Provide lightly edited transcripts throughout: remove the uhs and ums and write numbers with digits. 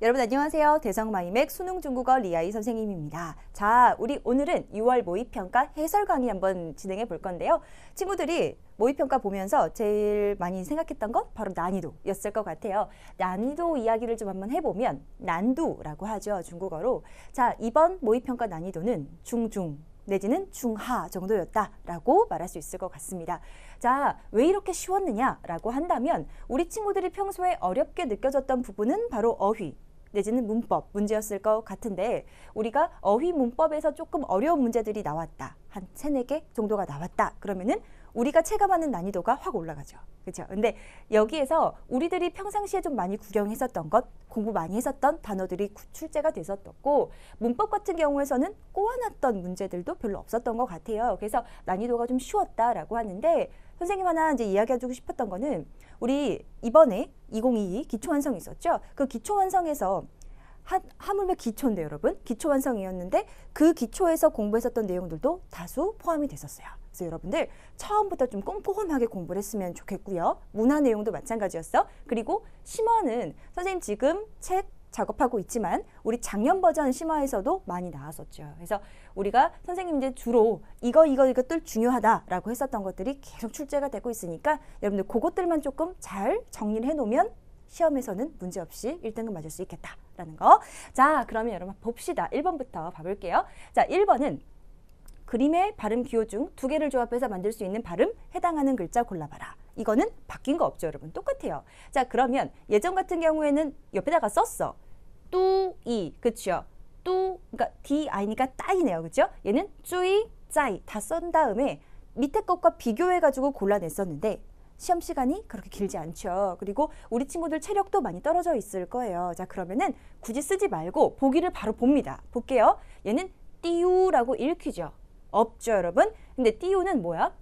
여러분 안녕하세요. 대성마이맥 수능 중국어 리아이 선생님입니다. 자, 우리 오늘은 6월 모의평가 해설 강의 한번 진행해 볼 건데요. 친구들이 모의평가 보면서 제일 많이 생각했던 건 바로 난이도였을 것 같아요. 난이도 이야기를 좀 한번 해보면 난두라고 하죠. 중국어로. 자, 이번 모의평가 난이도는 중중 내지는 중하 정도였다라고 말할 수 있을 것 같습니다. 자, 왜 이렇게 쉬웠느냐라고 한다면 우리 친구들이 평소에 어렵게 느껴졌던 부분은 바로 어휘 내지는 문법 문제였을 것 같은데 우리가 어휘 문법에서 조금 어려운 문제들이 나왔다. 한 3, 4개 정도가 나왔다. 그러면은 우리가 체감하는 난이도가 확 올라가죠. 그렇죠? 근데 여기에서 우리들이 평상시에 좀 많이 구경했었던 것, 공부 많이 했었던 단어들이 출제가 됐었고 문법 같은 경우에서는 꼬아놨던 문제들도 별로 없었던 것 같아요. 그래서 난이도가 좀 쉬웠다라고 하는데 선생님 하나 이제 이야기해주고 싶었던 거는 우리 이번에 2022 기초완성이 있었죠. 그 기초완성에서 하물며 기초인데 여러분 기초완성이었는데 그 기초에서 공부했었던 내용들도 다수 포함이 됐었어요. 그래서 여러분들 처음부터 좀 꼼꼼하게 공부를 했으면 좋겠고요. 문화 내용도 마찬가지였어. 그리고 심화는 선생님 지금 책 작업하고 있지만 우리 작년 버전 심화에서도 많이 나왔었죠. 그래서 우리가 선생님 이제 주로 이것들 중요하다라고 했었던 것들이 계속 출제가 되고 있으니까 여러분들 그것들만 조금 잘 정리를 해놓으면 시험에서는 문제없이 1등급 맞을 수 있겠다라는 거. 자, 그러면 여러분 봅시다. 1번부터 봐볼게요. 자, 1번은 그림의 발음 기호 중 2개를 조합해서 만들 수 있는 발음 해당하는 글자 골라봐라. 이거는 바뀐 거 없죠, 여러분. 똑같아요. 자, 그러면 예전 같은 경우에는 옆에다가 썼어. 뚜이, 그쵸? 그러니까 디아이니까 따이네요, 그쵸? 얘는 쭈이, 짜이 다 쓴 다음에 밑에 것과 비교해가지고 골라냈었는데 시험 시간이 그렇게 길지 않죠. 그리고 우리 친구들 체력도 많이 떨어져 있을 거예요. 자, 그러면은 굳이 쓰지 말고 보기를 바로 봅니다. 볼게요. 얘는 띠우라고 읽히죠. 없죠, 여러분? 근데 띠우는 뭐야?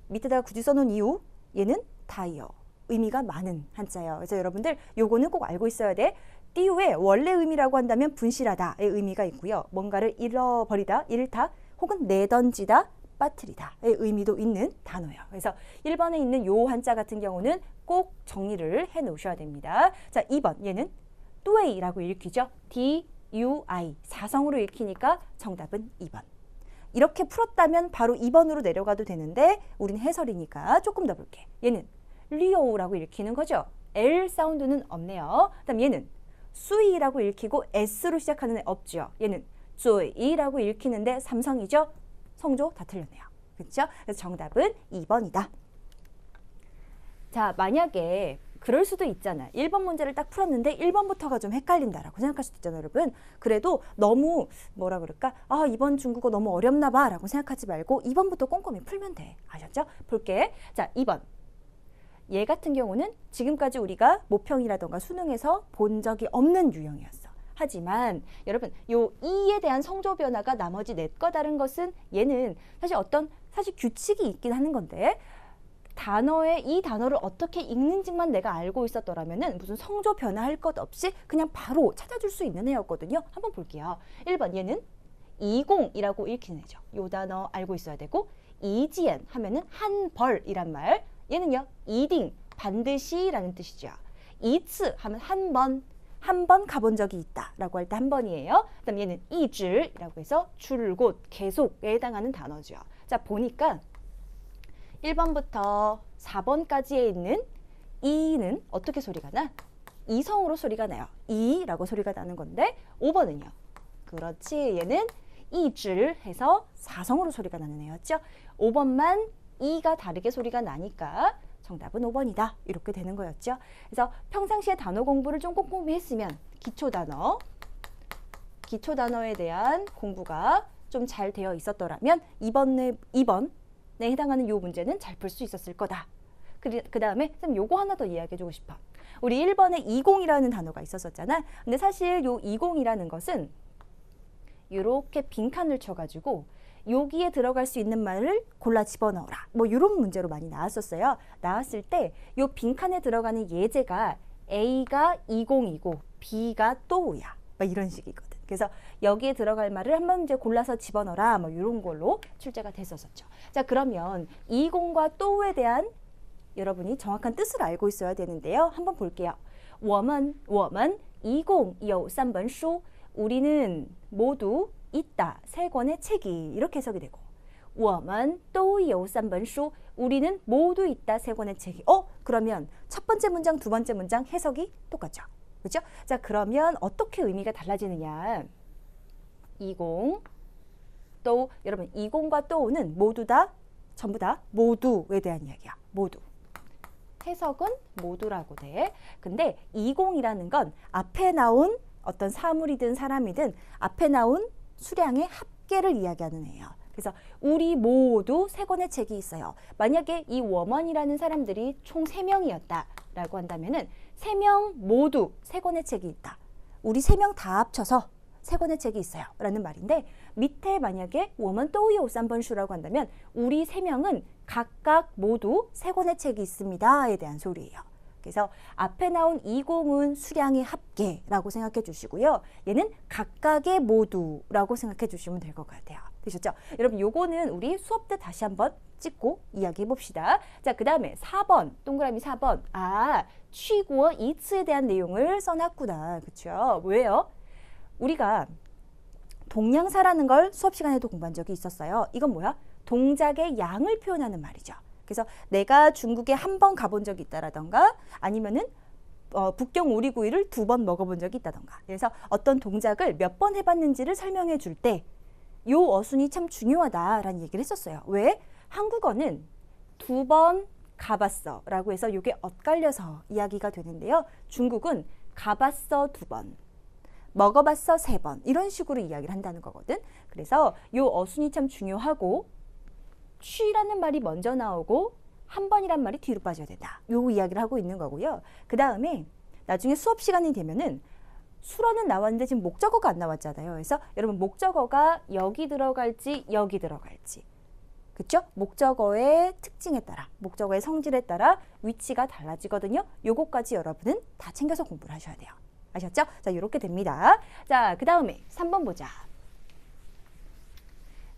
밑에다가 굳이 써놓은 이유, 얘는 다이어. 의미가 많은 한자예요. 그래서 여러분들 요거는 꼭 알고 있어야 돼. 띠우의 원래 의미라고 한다면 분실하다의 의미가 있고요. 뭔가를 잃어버리다, 잃다, 혹은 내던지다, 빠뜨리다의 의미도 있는 단어예요. 그래서 1번에 있는 요 한자 같은 경우는 꼭 정리를 해 놓으셔야 됩니다. 자, 2번 얘는 뚜웨이라고 읽히죠. D-U-I 사성으로 읽히니까 정답은 2번. 이렇게 풀었다면 바로 2번으로 내려가도 되는데 우린 해설이니까 조금 더 볼게. 얘는 리오라고 읽히는 거죠. L 사운드는 없네요. 그다음 얘는 수이라고 읽히고 S로 시작하는 애 없죠. 얘는 쭈이라고 읽히는데 삼성이죠. 성조 다 틀렸네요. 그렇죠? 그래서 정답은 2번이다. 자, 만약에 그럴 수도 있잖아. 1번 문제를 딱 풀었는데 1번부터가 좀 헷갈린다라고 생각할 수도 있잖아요, 여러분. 그래도 너무 뭐라 그럴까? 아, 이번 중국어 너무 어렵나 봐 라고 생각하지 말고 2번부터 꼼꼼히 풀면 돼. 아셨죠? 볼게. 자, 2번. 얘 같은 경우는 지금까지 우리가 모평이라던가 수능에서 본 적이 없는 유형이었어. 하지만 여러분 요 이에 대한 성조 변화가 나머지 넷과 다른 것은 얘는 사실 규칙이 있긴 하는 건데 이 단어를 어떻게 읽는지만 내가 알고 있었더라면은 무슨 성조 변화할 것 없이 그냥 바로 찾아줄 수 있는 애였거든요. 한번 볼게요. 1번 얘는 이공이라고 읽히는 애죠. 요 단어 알고 있어야 되고 이지엔 하면은 한 벌이란 말. 얘는요 이딩 반드시라는 뜻이죠. 이츠 하면 한 번 가본 적이 있다 라고 할 때 한 번이에요. 그다음 얘는 이즈이라고 해서 줄곧 계속에 해당하는 단어죠. 자, 보니까 1번부터 4번까지에 있는 이는 어떻게 소리가 나? 이성으로 소리가 나요. 이라고 소리가 나는 건데 5번은요. 그렇지. 얘는 이즈를 해서 사성으로 소리가 나는 애였죠. 5번만 이가 다르게 소리가 나니까 정답은 5번이다. 이렇게 되는 거였죠. 그래서 평상시에 단어 공부를 좀 꼼꼼히 했으면 기초 단어에 대한 공부가 좀 잘 되어 있었더라면 2번에 해당하는 요 문제는 잘 풀 수 있었을 거다. 그 다음에 쌤 요거 하나 더 이야기해주고 싶어. 우리 1번에 20이라는 단어가 있었잖아. 근데 사실 요 20이라는 것은 이렇게 빈칸을 쳐가지고 여기에 들어갈 수 있는 말을 골라 집어넣어라. 뭐 이런 문제로 많이 나왔었어요. 나왔을 때 이 빈칸에 들어가는 예제가 A가 20이고 B가 또우야. 막 이런 식이거든. 그래서 여기에 들어갈 말을 한 번 이제 골라서 집어넣어라. 뭐 이런 걸로 출제가 됐었죠. 자, 그러면 20과 또우에 대한 여러분이 정확한 뜻을 알고 있어야 되는데요. 한번 볼게요. 我们 이공有三本书. 우리는 모두 있다. 세 권의 책이 이렇게 해석이 되고 我们都有三本书. 우리는 모두 있다. 세 권의 책이. 그러면 첫 번째 문장, 두 번째 문장 해석이 똑같죠. 그렇죠? 자, 그러면 어떻게 의미가 달라지느냐? 이공 또 여러분 이공과 또는 모두 다 전부 다 모두에 대한 이야기야. 모두. 해석은 모두라고 돼. 근데 이공이라는 건 앞에 나온 어떤 사물이든 사람이든 앞에 나온 수량의 합계를 이야기하는 애예요. 그래서 우리 모두 세 권의 책이 있어요. 만약에 이 워먼이라는 사람들이 총 3명이었다라고 한다면은 3명 모두 세 권의 책이 있다. 우리 3명 다 합쳐서 세 권의 책이 있어요. 라는 말인데 밑에 만약에 我们都有三本书라고 한다면 우리 3명은 각각 모두 세 권의 책이 있습니다에 대한 소리예요. 그래서 앞에 나온 이공은 수량의 합계라고 생각해 주시고요. 얘는 각각의 모두라고 생각해 주시면 될 것 같아요. 되셨죠? 여러분 요거는 우리 수업 때 다시 한번 찍고 이야기해 봅시다. 자, 그 다음에 4번 동그라미 4번 취구어 이츠에 대한 내용을 써놨구나. 그렇죠? 왜요? 우리가 동량사라는 걸 수업 시간에도 공부한 적이 있었어요. 이건 뭐야? 동작의 양을 표현하는 말이죠. 그래서 내가 중국에 한 번 가본 적이 있다라던가 아니면은 북경 오리구이를 2번 먹어본 적이 있다던가. 그래서 어떤 동작을 몇 번 해봤는지를 설명해 줄 때 요 어순이 참 중요하다라는 얘기를 했었어요. 왜? 한국어는 2번 가봤어 라고 해서 이게 엇갈려서 이야기가 되는데요. 중국은 가봤어 2번, 먹어봤어 3번 이런 식으로 이야기를 한다는 거거든. 그래서 요 어순이 참 중요하고 취라는 말이 먼저 나오고 한 번이란 말이 뒤로 빠져야 된다. 요 이야기를 하고 있는 거고요. 그 다음에 나중에 수업 시간이 되면은 수로는 나왔는데 지금 목적어가 안 나왔잖아요. 그래서 여러분 목적어가 여기 들어갈지 여기 들어갈지 그쵸? 목적어의 특징에 따라 목적어의 성질에 따라 위치가 달라지거든요. 요거까지 여러분은 다 챙겨서 공부를 하셔야 돼요. 아셨죠? 자, 이렇게 됩니다. 자, 그 다음에 3번 보자.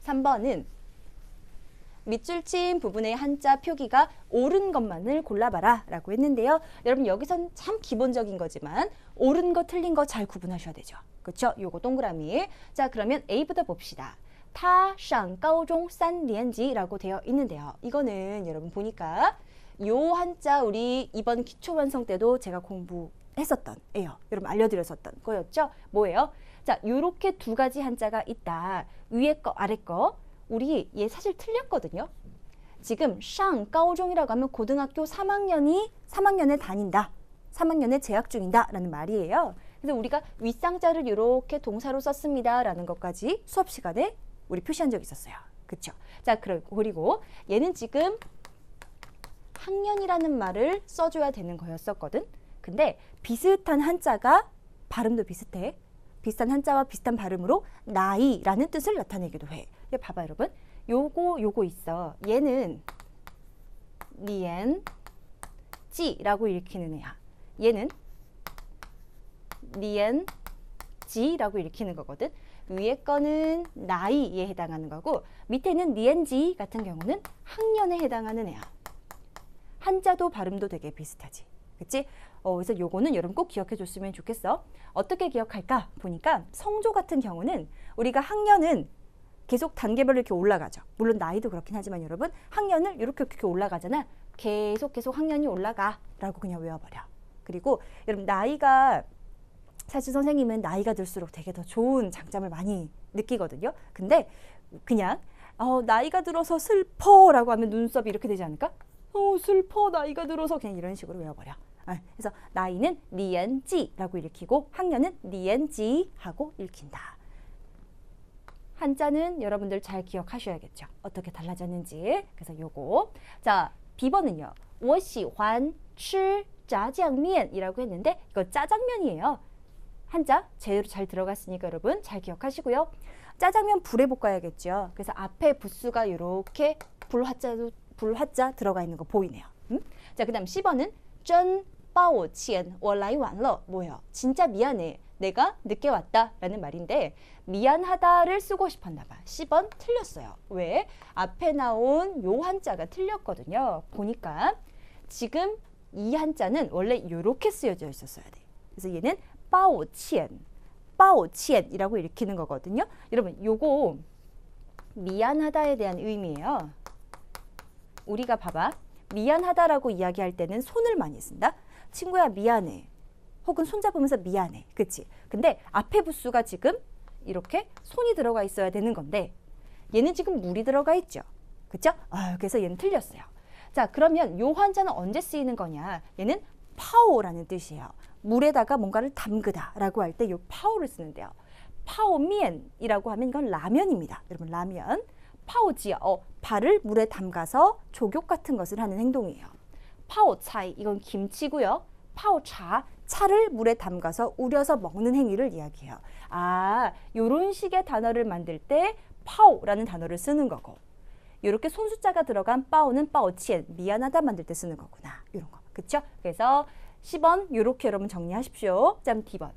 3번은 밑줄 친 부분의 한자 표기가 옳은 것만을 골라봐라 라고 했는데요. 여러분 여기선 참 기본적인 거지만 옳은 거 틀린 거 잘 구분하셔야 되죠. 그렇죠? 요거 동그라미. 자, 그러면 A부터 봅시다. 他上高中3年级라고 되어 있는데요. 이거는 여러분 보니까 요 한자 우리 이번 기초 완성 때도 제가 공부했었던 애요. 여러분 알려드렸었던 거였죠. 뭐예요? 자, 요렇게 두 가지 한자가 있다. 위에 거 아래 거. 우리 얘 사실 틀렸거든요. 지금 상 가오종이라고 하면 고등학교 3학년에 다닌다. 3학년에 재학 중이다 라는 말이에요. 그래서 우리가 윗상자를 이렇게 동사로 썼습니다 라는 것까지 수업 시간에 우리 표시한 적이 있었어요. 그쵸? 자, 그리고 얘는 지금 학년이라는 말을 써줘야 되는 거였었거든. 근데 비슷한 한자가 발음도 비슷해. 비슷한 한자와 비슷한 발음으로 나이라는 뜻을 나타내기도 해. 봐봐 여러분. 요거 있어. 얘는 리엔지라고 읽히는 애야. 얘는 리엔지라고 읽히는 거거든. 위에 거는 나이에 해당하는 거고 밑에는 리엔지 같은 경우는 학년에 해당하는 애야. 한자도 발음도 되게 비슷하지. 그치? 그래서 요거는 여러분 꼭 기억해 줬으면 좋겠어. 어떻게 기억할까? 보니까 성조 같은 경우는 우리가 학년은 계속 단계별로 이렇게 올라가죠. 물론 나이도 그렇긴 하지만 여러분 학년을 이렇게 올라가잖아. 계속 학년이 올라가 라고 그냥 외워버려. 그리고 여러분 나이가 사실 선생님은 나이가 들수록 되게 더 좋은 장점을 많이 느끼거든요. 근데 그냥 나이가 들어서 슬퍼라고 하면 눈썹이 이렇게 되지 않을까? 슬퍼 나이가 들어서 그냥 이런 식으로 외워버려. 그래서 나이는 리엔지라고 읽히고 학년은 리엔지 하고 읽힌다. 한자는 여러분들 잘 기억하셔야겠죠. 어떻게 달라졌는지. 그래서 요거. 자, B번은요. 我喜欢吃炸酱面이라고 했는데 이거 짜장면이에요. 한자 제대로 잘 들어갔으니까 여러분 잘 기억하시고요. 짜장면 불에 볶아야겠죠. 그래서 앞에 부수가 이렇게 불화자 들어가 있는 거 보이네요. 자, 그 다음 10번은 真抱歉我来晚了. 뭐예요? 진짜 미안해. 내가 늦게 왔다 라는 말인데 미안하다를 쓰고 싶었나 봐. 10번 틀렸어요. 왜? 앞에 나온 요 한자가 틀렸거든요. 보니까 지금 이 한자는 원래 이렇게 쓰여져 있었어야 돼. 그래서 얘는 빠오첸, 빠오첸이라고 읽히는 거거든요. 여러분, 요거 미안하다에 대한 의미예요. 우리가 봐봐. 미안하다라고 이야기할 때는 손을 많이 쓴다. 친구야 미안해. 혹은 손잡으면서 미안해. 그치? 근데 앞에 부수가 지금 이렇게 손이 들어가 있어야 되는 건데 얘는 지금 물이 들어가 있죠. 그쵸? 그래서 얘는 틀렸어요. 자, 그러면 요 한자는 언제 쓰이는 거냐? 얘는 파오라는 뜻이에요. 물에다가 뭔가를 담그다 라고 할 때 요 파오를 쓰는데요. 파오면이라고 하면 이건 라면입니다. 여러분, 라면. 파오지어, 발을 물에 담가서 조격 같은 것을 하는 행동이에요. 파오차이, 이건 김치고요. 파오차, 차를 물에 담가서 우려서 먹는 행위를 이야기해요. 요런 식의 단어를 만들 때 파오라는 단어를 쓰는 거고, 이렇게 손숫자가 들어간 빠오는 빠오치엔, 미안하다 만들 때 쓰는 거구나. 이런 거. 그쵸? 그래서 10번 이렇게 여러분 정리하십시오. 짬 D번.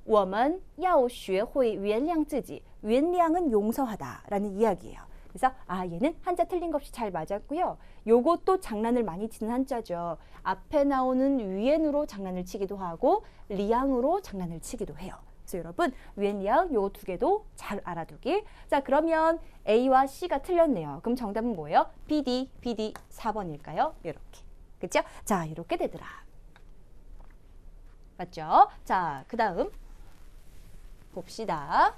我们要学会原谅自己. 原谅은 용서하다라는 이야기예요. 그래서 얘는 한자 틀린 거 없이 잘 맞았고요. 요것도 장난을 많이 치는 한자죠. 앞에 나오는 위엔으로 장난을 치기도 하고 리앙으로 장난을 치기도 해요. 그래서 여러분 위엔리앙 요 두 개도 잘 알아두기. 자, 그러면 A와 C가 틀렸네요. 그럼 정답은 뭐예요? BD 4번일까요? 이렇게. 그쵸? 자, 이렇게 되더라. 맞죠? 자, 그 다음 봅시다.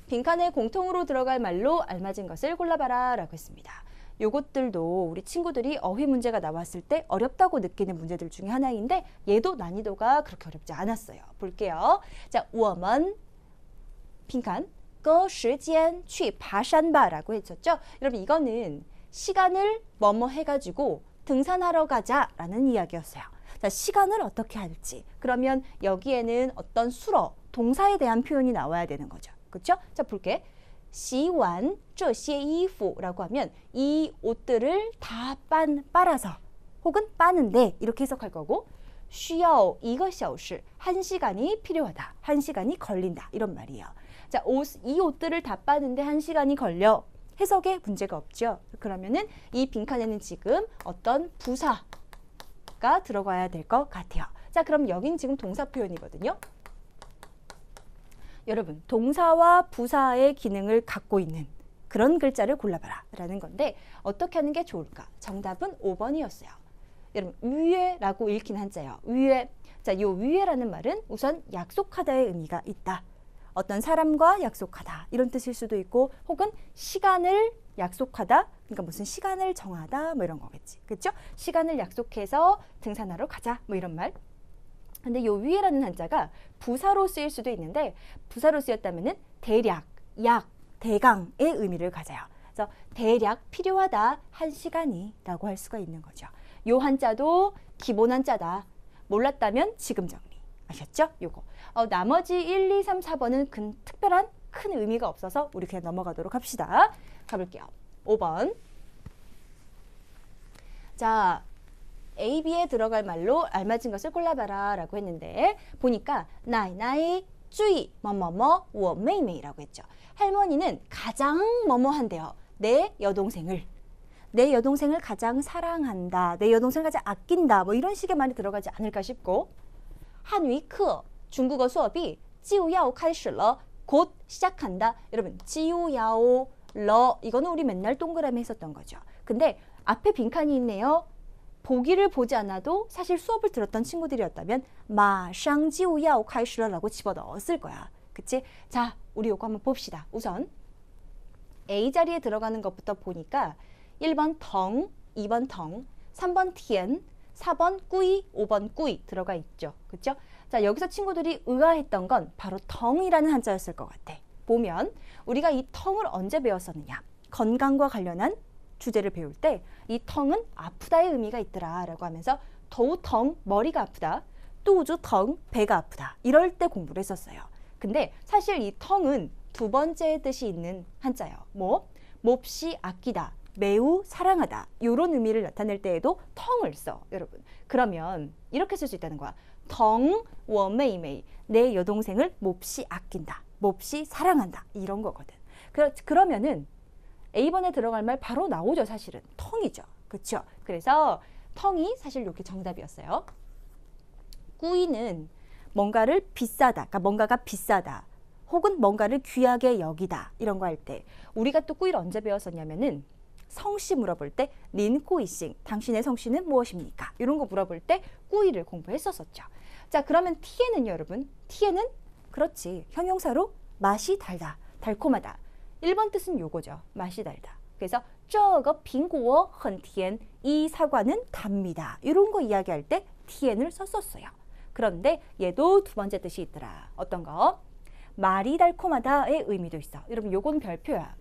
빈칸에 공통으로 들어갈 말로 알맞은 것을 골라봐라 라고 했습니다. 요것들도 우리 친구들이 어휘 문제가 나왔을 때 어렵다고 느끼는 문제들 중에 하나인데 얘도 난이도가 그렇게 어렵지 않았어요. 볼게요. 자, 我们 빈칸 跟时间去爬山吧라고 했었죠. 여러분, 이거는 시간을 뭐뭐 해가지고 등산하러 가자라는 이야기였어요. 자, 시간을 어떻게 할지. 그러면 여기에는 어떤 수로, 동사에 대한 표현이 나와야 되는 거죠. 그렇죠? 자, 볼게. 洗完这些衣服라고 하면 이 옷들을 다 빨아서 혹은 빠는데 이렇게 해석할 거고 需要1个小时 1시간이 필요하다. 1시간이 걸린다. 이런 말이에요. 자, 이 옷들을 다 빠는데 1시간이 걸려. 해석에 문제가 없죠. 그러면은 이 빈칸에는 지금 어떤 부사가 들어가야 될 것 같아요. 자, 그럼 여긴 지금 동사 표현이거든요. 여러분, 동사와 부사의 기능을 갖고 있는 그런 글자를 골라봐라 라는 건데 어떻게 하는 게 좋을까? 정답은 5번이었어요. 여러분, 위에라고 읽힌 한자예요. 위에. 자, 요 위에라는 말은 우선 약속하다의 의미가 있다. 어떤 사람과 약속하다 이런 뜻일 수도 있고 혹은 시간을 약속하다, 그러니까 무슨 시간을 정하다 뭐 이런 거겠지. 그렇죠? 시간을 약속해서 등산하러 가자 뭐 이런 말. 근데 요 위에라는 한자가 부사로 쓰일 수도 있는데 부사로 쓰였다면은 대략, 약, 대강의 의미를 가져요. 그래서 대략 필요하다 1시간이 라고 할 수가 있는 거죠. 요 한자도 기본 한자다. 몰랐다면 지금 정리. 아셨죠? 요거. 나머지 1, 2, 3, 4번은 특별한 큰 의미가 없어서 우리 그냥 넘어가도록 합시다. 가볼게요. 5번. 자, A, B에 들어갈 말로 알맞은 것을 골라봐라 라고 했는데 보니까 나이, 쭈이, 뭐뭐뭐, 我妹妹라고 했죠. 할머니는 가장 뭐뭐한대요. 내 여동생을 가장 사랑한다. 내 여동생을 가장 아낀다. 뭐 이런 식의 말이 들어가지 않을까 싶고 한위课 중국어 수업이 就要开始了 곧 시작한다. 여러분 就要了 이거는 우리 맨날 동그라미 했었던 거죠. 근데 앞에 빈칸이 있네요. 보기를 보지 않아도 사실 수업을 들었던 친구들이었다면 马上就要开始了 라고 집어넣었을 거야. 그치? 자, 우리 요거 한번 봅시다. 우선 A 자리에 들어가는 것부터 보니까 1번 덩, 2번 덩, 3번 티엔, 4번 꾸이, 5번 꾸이 들어가 있죠. 그렇죠? 자, 여기서 친구들이 의아했던 건 바로 덩이라는 한자였을 것 같아. 보면 우리가 이 덩을 언제 배웠었느냐? 건강과 관련한 주제를 배울 때 이 덩은 아프다의 의미가 있더라 라고 하면서 도우덩 머리가 아프다, 뚜우주덩 배가 아프다 이럴 때 공부를 했었어요. 근데 사실 이 덩은 두 번째 뜻이 있는 한자예요. 뭐? 몹시 아끼다, 매우 사랑하다 이런 의미를 나타낼 때에도 덩을 써. 여러분, 그러면 이렇게 쓸 수 있다는 거야. 덩, 我妹妹 내 여동생을 몹시 아낀다, 몹시 사랑한다 이런 거거든. 그러면은 A번에 들어갈 말 바로 나오죠. 사실은 텅이죠. 그렇죠? 그래서 텅이 사실 이렇게 정답이었어요. 꾸이는 뭔가를 비싸다, 그러니까 뭔가가 비싸다, 혹은 뭔가를 귀하게 여기다 이런 거 할 때 우리가 또 꾸이를 언제 배웠었냐면은 성씨 물어볼 때 린꾸이싱, 당신의 성씨는 무엇입니까? 이런 거 물어볼 때 꾸이를 공부했었었죠. 자, 그러면 티에는요, 여러분? 티에는 그렇지, 형용사로 맛이 달다, 달콤하다. 1번 뜻은 요거죠. 맛이 달다. 그래서 这个苹果很甜, 이 사과는 답니다. 이런 거 이야기할 때 티엔을 썼었어요. 그런데 얘도 두 번째 뜻이 있더라. 어떤 거? 말이 달콤하다의 의미도 있어. 여러분 요건 별표야.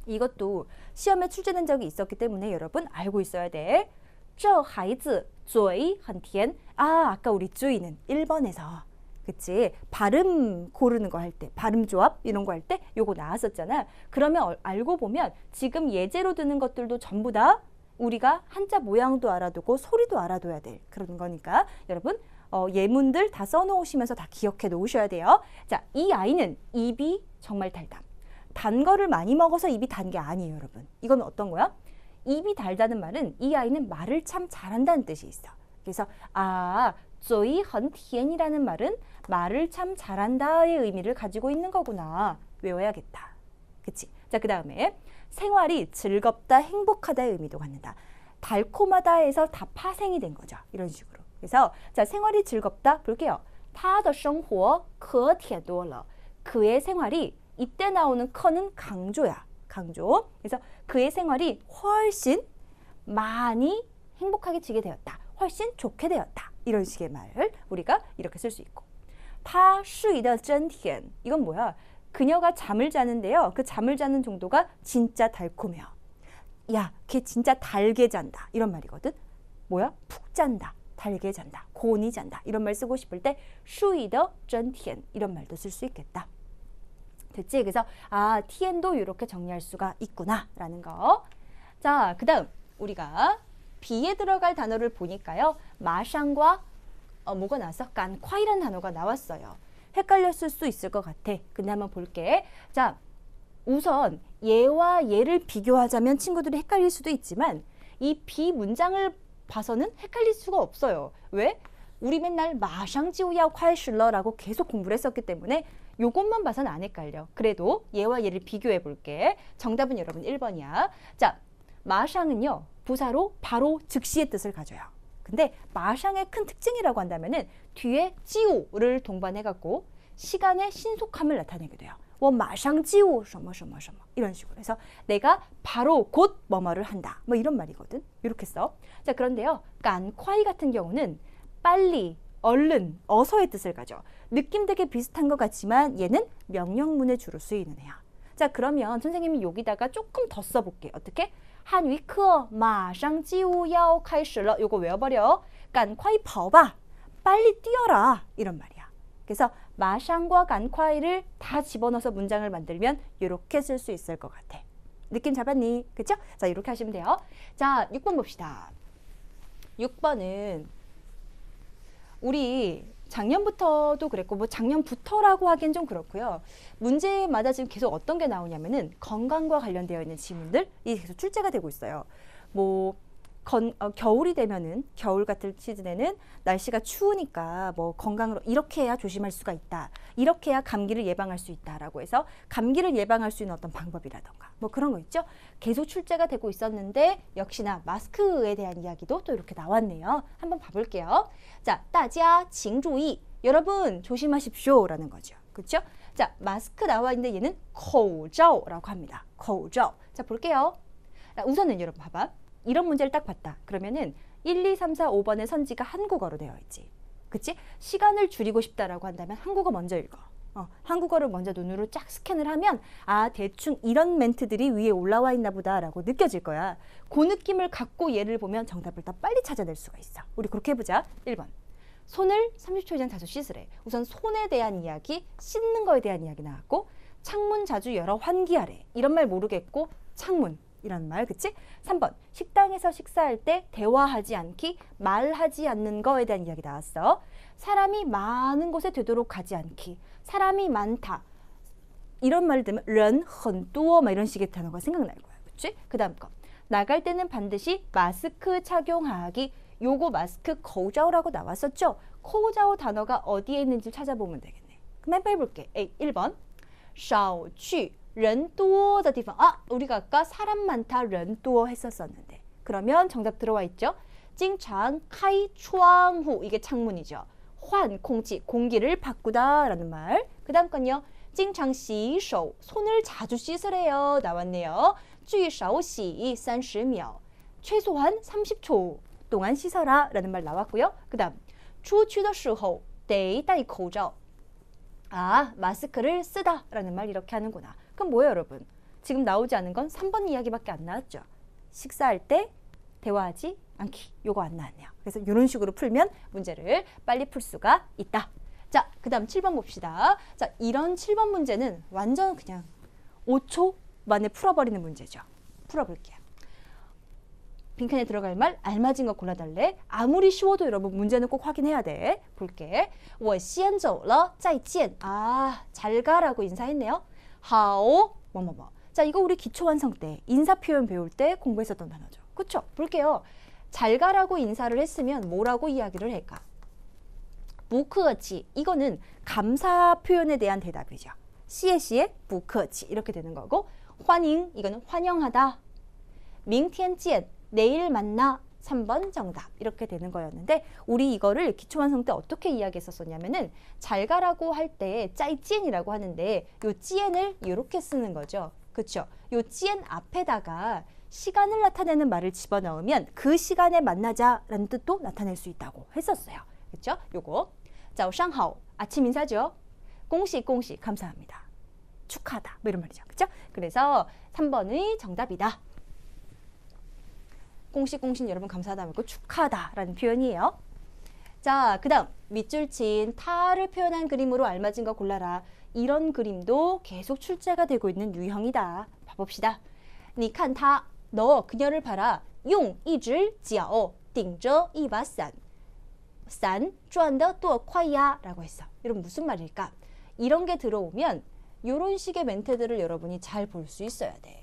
이것도 시험에 출제된 적이 있었기 때문에 여러분 알고 있어야 돼. 这孩子嘴很甜. 아까 우리 쯔이는 1번에서 그치? 발음 고르는 거 할 때, 발음 조합 이런 거 할 때 요거 나왔었잖아. 그러면 알고 보면 지금 예제로 드는 것들도 전부 다 우리가 한자 모양도 알아두고 소리도 알아둬야 될 그런 거니까 여러분 예문들 다 써놓으시면서 다 기억해 놓으셔야 돼요. 자, 이 아이는 입이 정말 달다. 단 거를 많이 먹어서 입이 단 게 아니에요, 여러분. 이건 어떤 거야? 입이 달다는 말은 이 아이는 말을 참 잘한다는 뜻이 있어. 그래서 嘴很甜이라는 말은 말을 참 잘한다의 의미를 가지고 있는 거구나. 외워야겠다. 그치? 자, 그 다음에 생활이 즐겁다, 행복하다의 의미도 갖는다. 달콤하다에서 다 파생이 된 거죠. 이런 식으로. 그래서 자, 생활이 즐겁다 볼게요. 他的生活可甜多了. 그의 생활이 이때 나오는 커는 강조야. 강조. 그래서 그의 생활이 훨씬 많이 행복하게 지게 되었다. 훨씬 좋게 되었다. 이런 식의 말을 우리가 이렇게 쓸 수 있고. 他睡得真甜. 이건 뭐야? 그녀가 잠을 자는데요. 그 잠을 자는 정도가 진짜 달콤해요. 야, 걔 진짜 달게 잔다. 이런 말이거든. 뭐야? 푹 잔다. 달게 잔다. 곤히 잔다. 이런 말 쓰고 싶을 때 睡得真甜 이런 말도 쓸 수 있겠다. 됐지? 그래서 티엔도 이렇게 정리할 수가 있구나 라는 거. 자, 그 다음 우리가 B에 들어갈 단어를 보니까요. 마샹과 뭐가 나왔어? 깐콰이라는 단어가 나왔어요. 헷갈렸을 수 있을 것 같아. 근데 한번 볼게. 자, 우선 얘와 얘를 비교하자면 친구들이 헷갈릴 수도 있지만 이 B 문장을 봐서는 헷갈릴 수가 없어요. 왜? 우리 맨날 마샹지우야 콰이슐러라고 계속 공부를 했었기 때문에 요것만 봐서는 안 헷갈려. 그래도 얘와 얘를 비교해 볼게. 정답은 여러분 1번이야. 자, 마샹은요. 부사로 바로 즉시의 뜻을 가져요. 근데 마샹의 큰 특징이라고 한다면은 뒤에 지우를 동반해갖고 시간의 신속함을 나타내게 돼요. 我马上지우什么什么什么 이런 식으로 해서 내가 바로 곧 뭐뭐를 한다. 뭐 이런 말이거든. 이렇게 써. 자, 그런데요. 깐콰이 같은 경우는 빨리, 얼른, 어서의 뜻을 가져. 느낌 되게 비슷한 것 같지만 얘는 명령문에 주로 쓰이는 애야. 자, 그러면 선생님이 여기다가 조금 더 써볼게. 어떻게? 汉语课马上就要开始了. 요거 외워버려. 赶快跑吧. 빨리 뛰어라. 이런 말이야. 그래서 마샹과 간콰이를 다 집어넣어서 문장을 만들면 이렇게 쓸 수 있을 것 같아. 느낌 잡았니? 그쵸? 자, 이렇게 하시면 돼요. 자, 6번 봅시다. 6번은 우리 작년부터도 그랬고 뭐 작년부터라고 하기엔 좀 그렇고요. 문제마다 지금 계속 어떤 게 나오냐면은 건강과 관련되어 있는 지문들이 계속 출제가 되고 있어요. 뭐 겨울이 되면은 겨울 같은 시즌에는 날씨가 추우니까 뭐 건강으로 이렇게 해야 조심할 수가 있다. 이렇게 해야 감기를 예방할 수 있다라고 해서 감기를 예방할 수 있는 어떤 방법이라던가 뭐 그런 거 있죠. 계속 출제가 되고 있었는데 역시나 마스크에 대한 이야기도 또 이렇게 나왔네요. 한번 봐볼게요. 자, 大家请注意. 여러분 조심하십시오라는 거죠. 그렇죠? 자, 마스크 나와 있는데 얘는 口罩라고 합니다. 口罩. 자, 볼게요. 우선은 여러분 봐봐. 이런 문제를 딱 봤다. 그러면은 1, 2, 3, 4, 5번의 선지가 한국어로 되어 있지. 그치? 시간을 줄이고 싶다라고 한다면 한국어 먼저 읽어. 한국어를 먼저 눈으로 쫙 스캔을 하면 대충 이런 멘트들이 위에 올라와 있나 보다라고 느껴질 거야. 그 느낌을 갖고 얘를 보면 정답을 더 빨리 찾아낼 수가 있어. 우리 그렇게 해보자. 1번. 손을 30초 이상 자주 씻으래. 우선 손에 대한 이야기, 씻는 거에 대한 이야기 나왔고 창문 자주 열어 환기하래. 이런 말 모르겠고 창문. 이런 말, 그치? 3번, 식당에서 식사할 때 대화하지 않기, 말하지 않는 거에 대한 이야기 나왔어. 사람이 많은 곳에 되도록 가지 않기, 사람이 많다. 이런 말을 들으면 人很多 막 이런 식의 단어가 생각날 거야, 그치? 그 다음 거, 나갈 때는 반드시 마스크 착용하기. 요거 마스크 거우자오라고 나왔었죠? 거우자오 단어가 어디에 있는지 찾아보면 되겠네. 그럼 한번 해볼게. A, 1번. 少去人多的地方. 아, 우리가 아까 사람 많다, 人多 했었었는데. 그러면 정답 들어와 있죠? 经常开窗户. 이게 창문이죠. 换空气, 공기를 바꾸다 라는 말. 그 다음 건요. 经常洗手, 손을 자주 씻으래요. 나왔네요. 最少洗30秒. 최소한 30초 동안 씻어라 라는 말 나왔고요. 그 다음 出去的时候得戴口罩. 아, 마스크를 쓰다 라는 말 이렇게 하는구나. 그럼 뭐예요, 여러분? 지금 나오지 않은 건 3번 이야기밖에 안 나왔죠. 식사할 때 대화하지 않기. 요거 안 나왔네요. 그래서 이런 식으로 풀면 문제를 빨리 풀 수가 있다. 자, 그 다음 7번 봅시다. 자, 이런 7번 문제는 완전 그냥 5초 만에 풀어버리는 문제죠. 풀어볼게요. 빈칸에 들어갈 말 알맞은 거 골라달래. 아무리 쉬워도 여러분 문제는 꼭 확인해야 돼. 볼게. 我先走了再见. 아, 잘 가라고 인사했네요. 好 뭐뭐뭐. 자, 이거 우리 기초 완성 때 인사 표현 배울 때 공부했었던 단어죠. 그쵸? 볼게요. 잘 가라고 인사를 했으면 뭐라고 이야기를 할까? 不客气. 이거는 감사 표현에 대한 대답이죠. 시에不客气 이렇게 되는 거고, 欢迎 이거는 환영하다. 明天见 내일 만나. 3번 정답 이렇게 되는 거였는데, 우리 이거를 기초완성 때 어떻게 이야기했었냐면은 잘 가라고 할 때 짜이찌엔이라고 하는데, 요 찌엔을 이렇게 쓰는 거죠. 그쵸? 요 찌엔 앞에다가 시간을 나타내는 말을 집어넣으면 그 시간에 만나자라는 뜻도 나타낼 수 있다고 했었어요. 그쵸? 요거 早上好 아침 인사죠. 恭喜恭喜 감사합니다. 축하하다 뭐 이런 말이죠. 그쵸? 그래서 3번의 정답이다. 꽁시꽁시 여러분 감사하다 말고 축하하다라는 표현이에요. 자, 그 다음 밑줄 친 타를 표현한 그림으로 알맞은 거 골라라. 이런 그림도 계속 출제가 되고 있는 유형이다. 봐봅시다. 你看他, 너 그녀를 봐라. 用一只脚顶着一把伞. 伞转得多快呀라고 했어. 여러분 무슨 말일까? 이런 게 들어오면 이런 식의 멘트들을 여러분이 잘 볼 수 있어야 돼.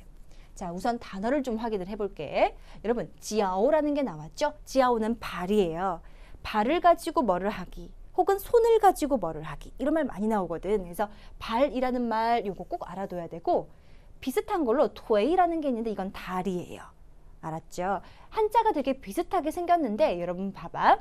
자, 우선 단어를 좀 확인을 해볼게. 여러분, 지아오라는 게 나왔죠? 지아오는 발이에요. 발을 가지고 뭐를 하기, 혹은 손을 가지고 뭐를 하기, 이런 말 많이 나오거든. 그래서 발이라는 말 요거 꼭 알아둬야 되고, 비슷한 걸로 토에이라는 게 있는데 이건 다리예요. 알았죠? 한자가 되게 비슷하게 생겼는데 여러분 봐봐.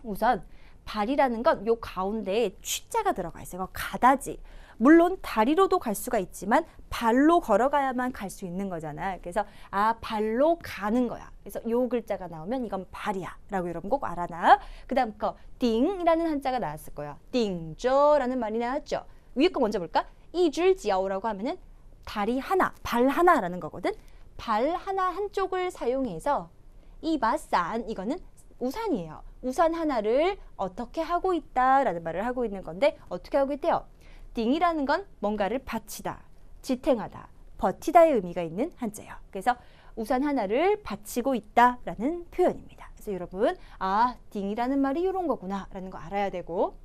우선 발이라는 건 요 가운데에 취자가 들어가 있어요. 가다지. 물론 다리로도 갈 수가 있지만 발로 걸어가야만 갈 수 있는 거잖아. 그래서 아, 발로 가는 거야. 그래서 요 글자가 나오면 이건 발이야 라고 여러분 꼭 알아놔. 그 다음 거 띵이라는 한자가 나왔을 거야. 띵저라는 말이 나왔죠. 위에 거 먼저 볼까? 이줄지아오라고 하면은 다리 하나, 발 하나라는 거거든. 발 하나 한쪽을 사용해서 이바산 이거는 우산이에요. 우산 하나를 어떻게 하고 있다라는 말을 하고 있는 건데, 어떻게 하고 있대요? 띵이라는 건 뭔가를 바치다, 지탱하다, 버티다의 의미가 있는 한자예요. 그래서 우산 하나를 바치고 있다라는 표현입니다. 그래서 여러분, 아, 띵이라는 말이 이런 거구나 라는 거 알아야 되고,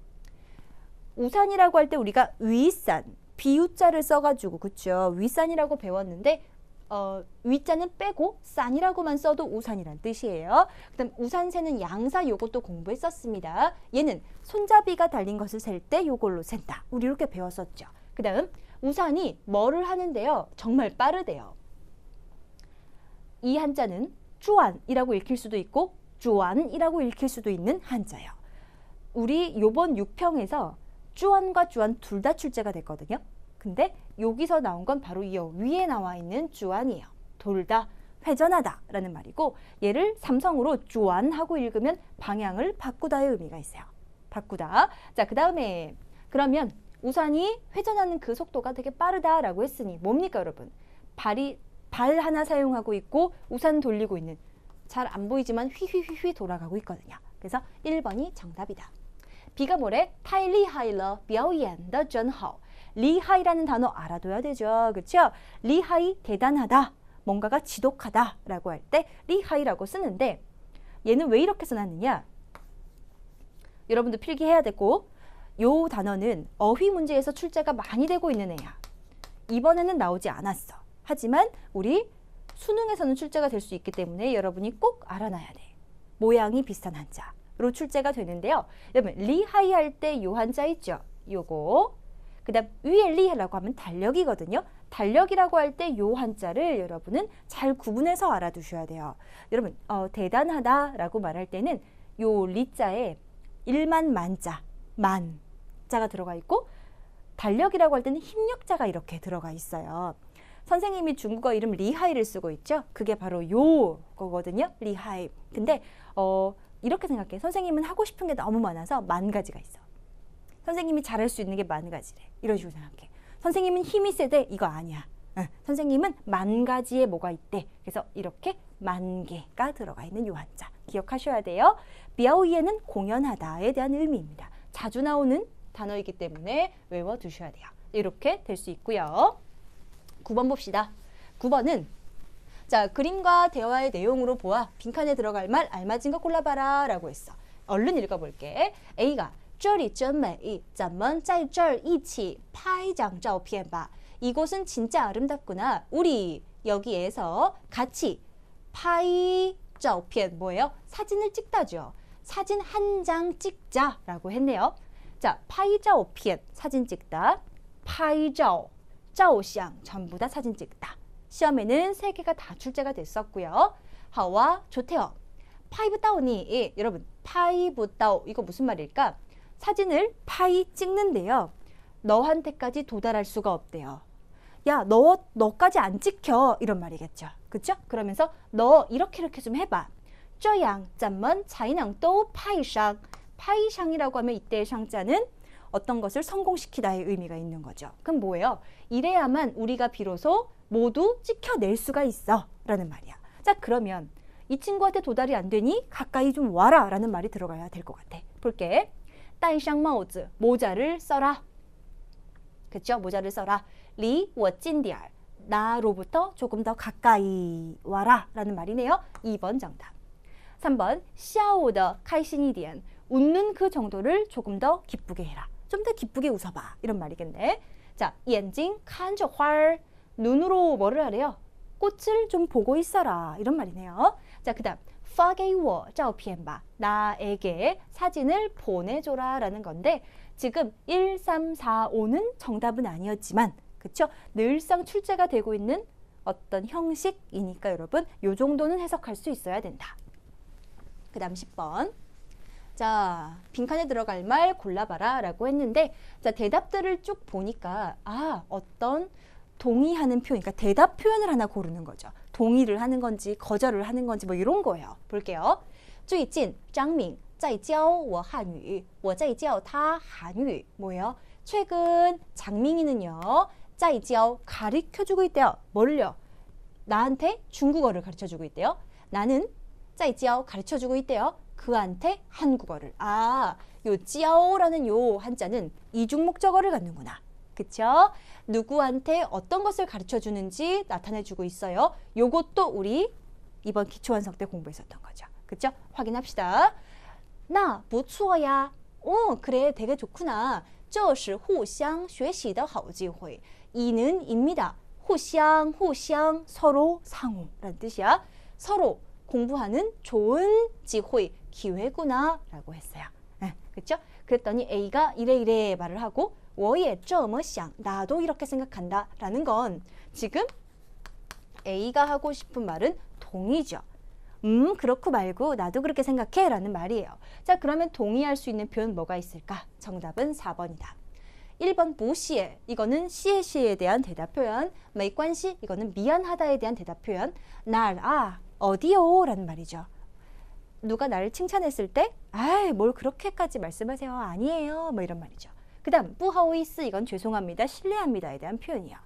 우산이라고 할 때 우리가 위산, 비유자를 써가지고, 그쵸? 위산이라고 배웠는데 위자는 빼고 싼이라고만 써도 우산이란 뜻이에요. 그 다음 우산세는 양사 요것도 공부했었습니다. 얘는 손잡이가 달린 것을 셀 때 요걸로 센다. 우리 이렇게 배웠었죠. 그 다음 우산이 뭐를 하는데요? 정말 빠르대요. 이 한자는 쭈안이라고 읽힐 수도 있고 쭈안이라고 읽힐 수도 있는 한자예요. 우리 요번 6평에서 쭈안과 쭈안 둘 다 출제가 됐거든요. 근데 여기서 나온 건 바로 이 위에 나와 있는 쭈안이에요. 돌다, 회전하다 라는 말이고, 얘를 삼성으로 쭈안하고 읽으면 방향을 바꾸다의 의미가 있어요. 바꾸다. 자, 그 다음에 그러면 우산이 회전하는 그 속도가 되게 빠르다라고 했으니 뭡니까 여러분? 발 하나 사용하고 있고 우산 돌리고 있는, 잘 안 보이지만 휘휘휘휘 돌아가고 있거든요. 그래서 1번이 정답이다. 비가 뭐래? 太厉害了表演得真好. 리하이라는 단어 알아둬야 되죠. 그렇죠? 리하이 대단하다, 뭔가가 지독하다 라고 할 때 리하이라고 쓰는데, 얘는 왜 이렇게 써놨느냐? 여러분도 필기해야 되고, 요 단어는 어휘 문제에서 출제가 많이 되고 있는 애야. 이번에는 나오지 않았어. 하지만 우리 수능에서는 출제가 될 수 있기 때문에 여러분이 꼭 알아놔야 돼. 모양이 비슷한 한자로 출제가 되는데요. 여러분 리하이 할 때 요 한자 있죠? 요거. 그 다음 위에 리라고 하면 달력이거든요. 달력이라고 할 때 요 한자를 여러분은 잘 구분해서 알아두셔야 돼요. 여러분 대단하다라고 말할 때는 요 리자에 일만 만자, 만자가 들어가 있고 달력이라고 할 때는 힘력자가 이렇게 들어가 있어요. 선생님이 중국어 이름 리하이를 쓰고 있죠. 그게 바로 요 거거든요. 리하이. 근데 이렇게 생각해. 선생님은 하고 싶은 게 너무 많아서 만 가지가 있어. 선생님이 잘할 수 있는 게 만 가지래. 이런 식으로 생각해. 선생님은 힘이 세대. 이거 아니야. 선생님은 만 가지의 뭐가 있대. 그래서 이렇게 만 개가 들어가 있는 요 한자. 기억하셔야 돼요. 비아오이에는 공연하다에 대한 의미입니다. 자주 나오는 단어이기 때문에 외워두셔야 돼요. 이렇게 될 수 있고요. 9번 봅시다. 9번은 자 그림과 대화의 내용으로 보아 빈칸에 들어갈 말 알맞은 거 골라봐라 라고 했어. 얼른 읽어볼게. A가 这里真美咱们在这儿一起拍张照片吧 이곳은 진짜 아름답구나. 우리 여기에서 같이 拍照片 뭐예요? 사진을 찍다죠. 사진 한 장 찍자라고 했네요. 자, 拍照片 사진 찍다. 拍照 照相 전부 다 사진 찍다. 시험에는 3개가 다 출제가 됐었고요. 하와 좋대요. 拍不到你 여러분 拍不到 이거 무슨 말일까? 사진을 파이 찍는데요. 너한테까지 도달할 수가 없대요. 야, 너까지 안 찍혀 이런 말이겠죠. 그렇죠? 그러면서 너 이렇게 좀 해봐. 这样咱们才能都拍上 파이샹이라고 하면 이때의 샹자는 어떤 것을 성공시키다의 의미가 있는 거죠. 그럼 뭐예요? 이래야만 우리가 비로소 모두 찍혀낼 수가 있어 라는 말이야. 자, 그러면 이 친구한테 도달이 안 되니 가까이 좀 와라 라는 말이 들어가야 될 것 같아. 볼게. 戴上帽子 모자를 써라. 그쵸? 모자를 써라. 离我近点 나로부터 조금 더 가까이 와라 라는 말이네요. 2번 정답. 3번 笑得开心一点 웃는 그 정도를 조금 더 기쁘게 해라. 좀 더 기쁘게 웃어봐. 이런 말이겠네. 자, 眼睛看着花儿 눈으로 뭐를 하래요? 꽃을 좀 보고 있어라. 이런 말이네요. 자, 그 다음 发给我照片吧 나에게 사진을 보내줘라 라는 건데 지금 1, 3, 4, 5는 정답은 아니었지만 그쵸? 늘상 출제가 되고 있는 어떤 형식이니까 여러분 요 정도는 해석할 수 있어야 된다. 그 다음 10번. 자, 빈칸에 들어갈 말 골라봐라 라고 했는데 자, 대답들을 쭉 보니까 어떤 동의하는 표현, 그러니까 대답 표현을 하나 고르는 거죠. 동의를 하는 건지 거절을 하는 건지 뭐 이런 거예요. 볼게요. 最近张敏在教我汉语我在教他韩语 뭐예요? 최근 장민이는요. 在教 가르쳐주고 있대요. 뭘요? 나한테 중국어를 가르쳐주고 있대요. 나는 在教 가르쳐주고 있대요. 그한테 한국어를. 요 教라는 요 한자는 이중목적어를 갖는구나. 그쵸? 누구한테 어떤 것을 가르쳐주는지 나타내주고 있어요. 요것도 우리 이번 기초완성 때 공부했었던 거죠. 그쵸? 확인합시다. 那不错呀. 그래, 되게 좋구나. 这是互相学习的好机会. 이는 입니다. 互相 서로 상호라는 뜻이야. 서로 공부하는 좋은 기회, 기회구나 라고 했어요. 그쵸? 그랬더니 A가 이래 말을 하고 我也这么想 나도 이렇게 생각한다 라는 건 지금 A가 하고 싶은 말은 동의죠. 그렇고 말고 나도 그렇게 생각해 라는 말이에요. 자, 그러면 동의할 수 있는 표현 뭐가 있을까? 정답은 4번이다. 1번 무시해. 이거는 시에 대한 대답 표현. 没关系 이거는 미안하다에 대한 대답 표현. 날 어디요? 라는 말이죠. 누가 나를 칭찬했을 때 뭘 그렇게까지 말씀하세요. 아니에요. 뭐 이런 말이죠. 그 다음 뿌하오이스 이건 죄송합니다. 실례합니다에 대한 표현이에요.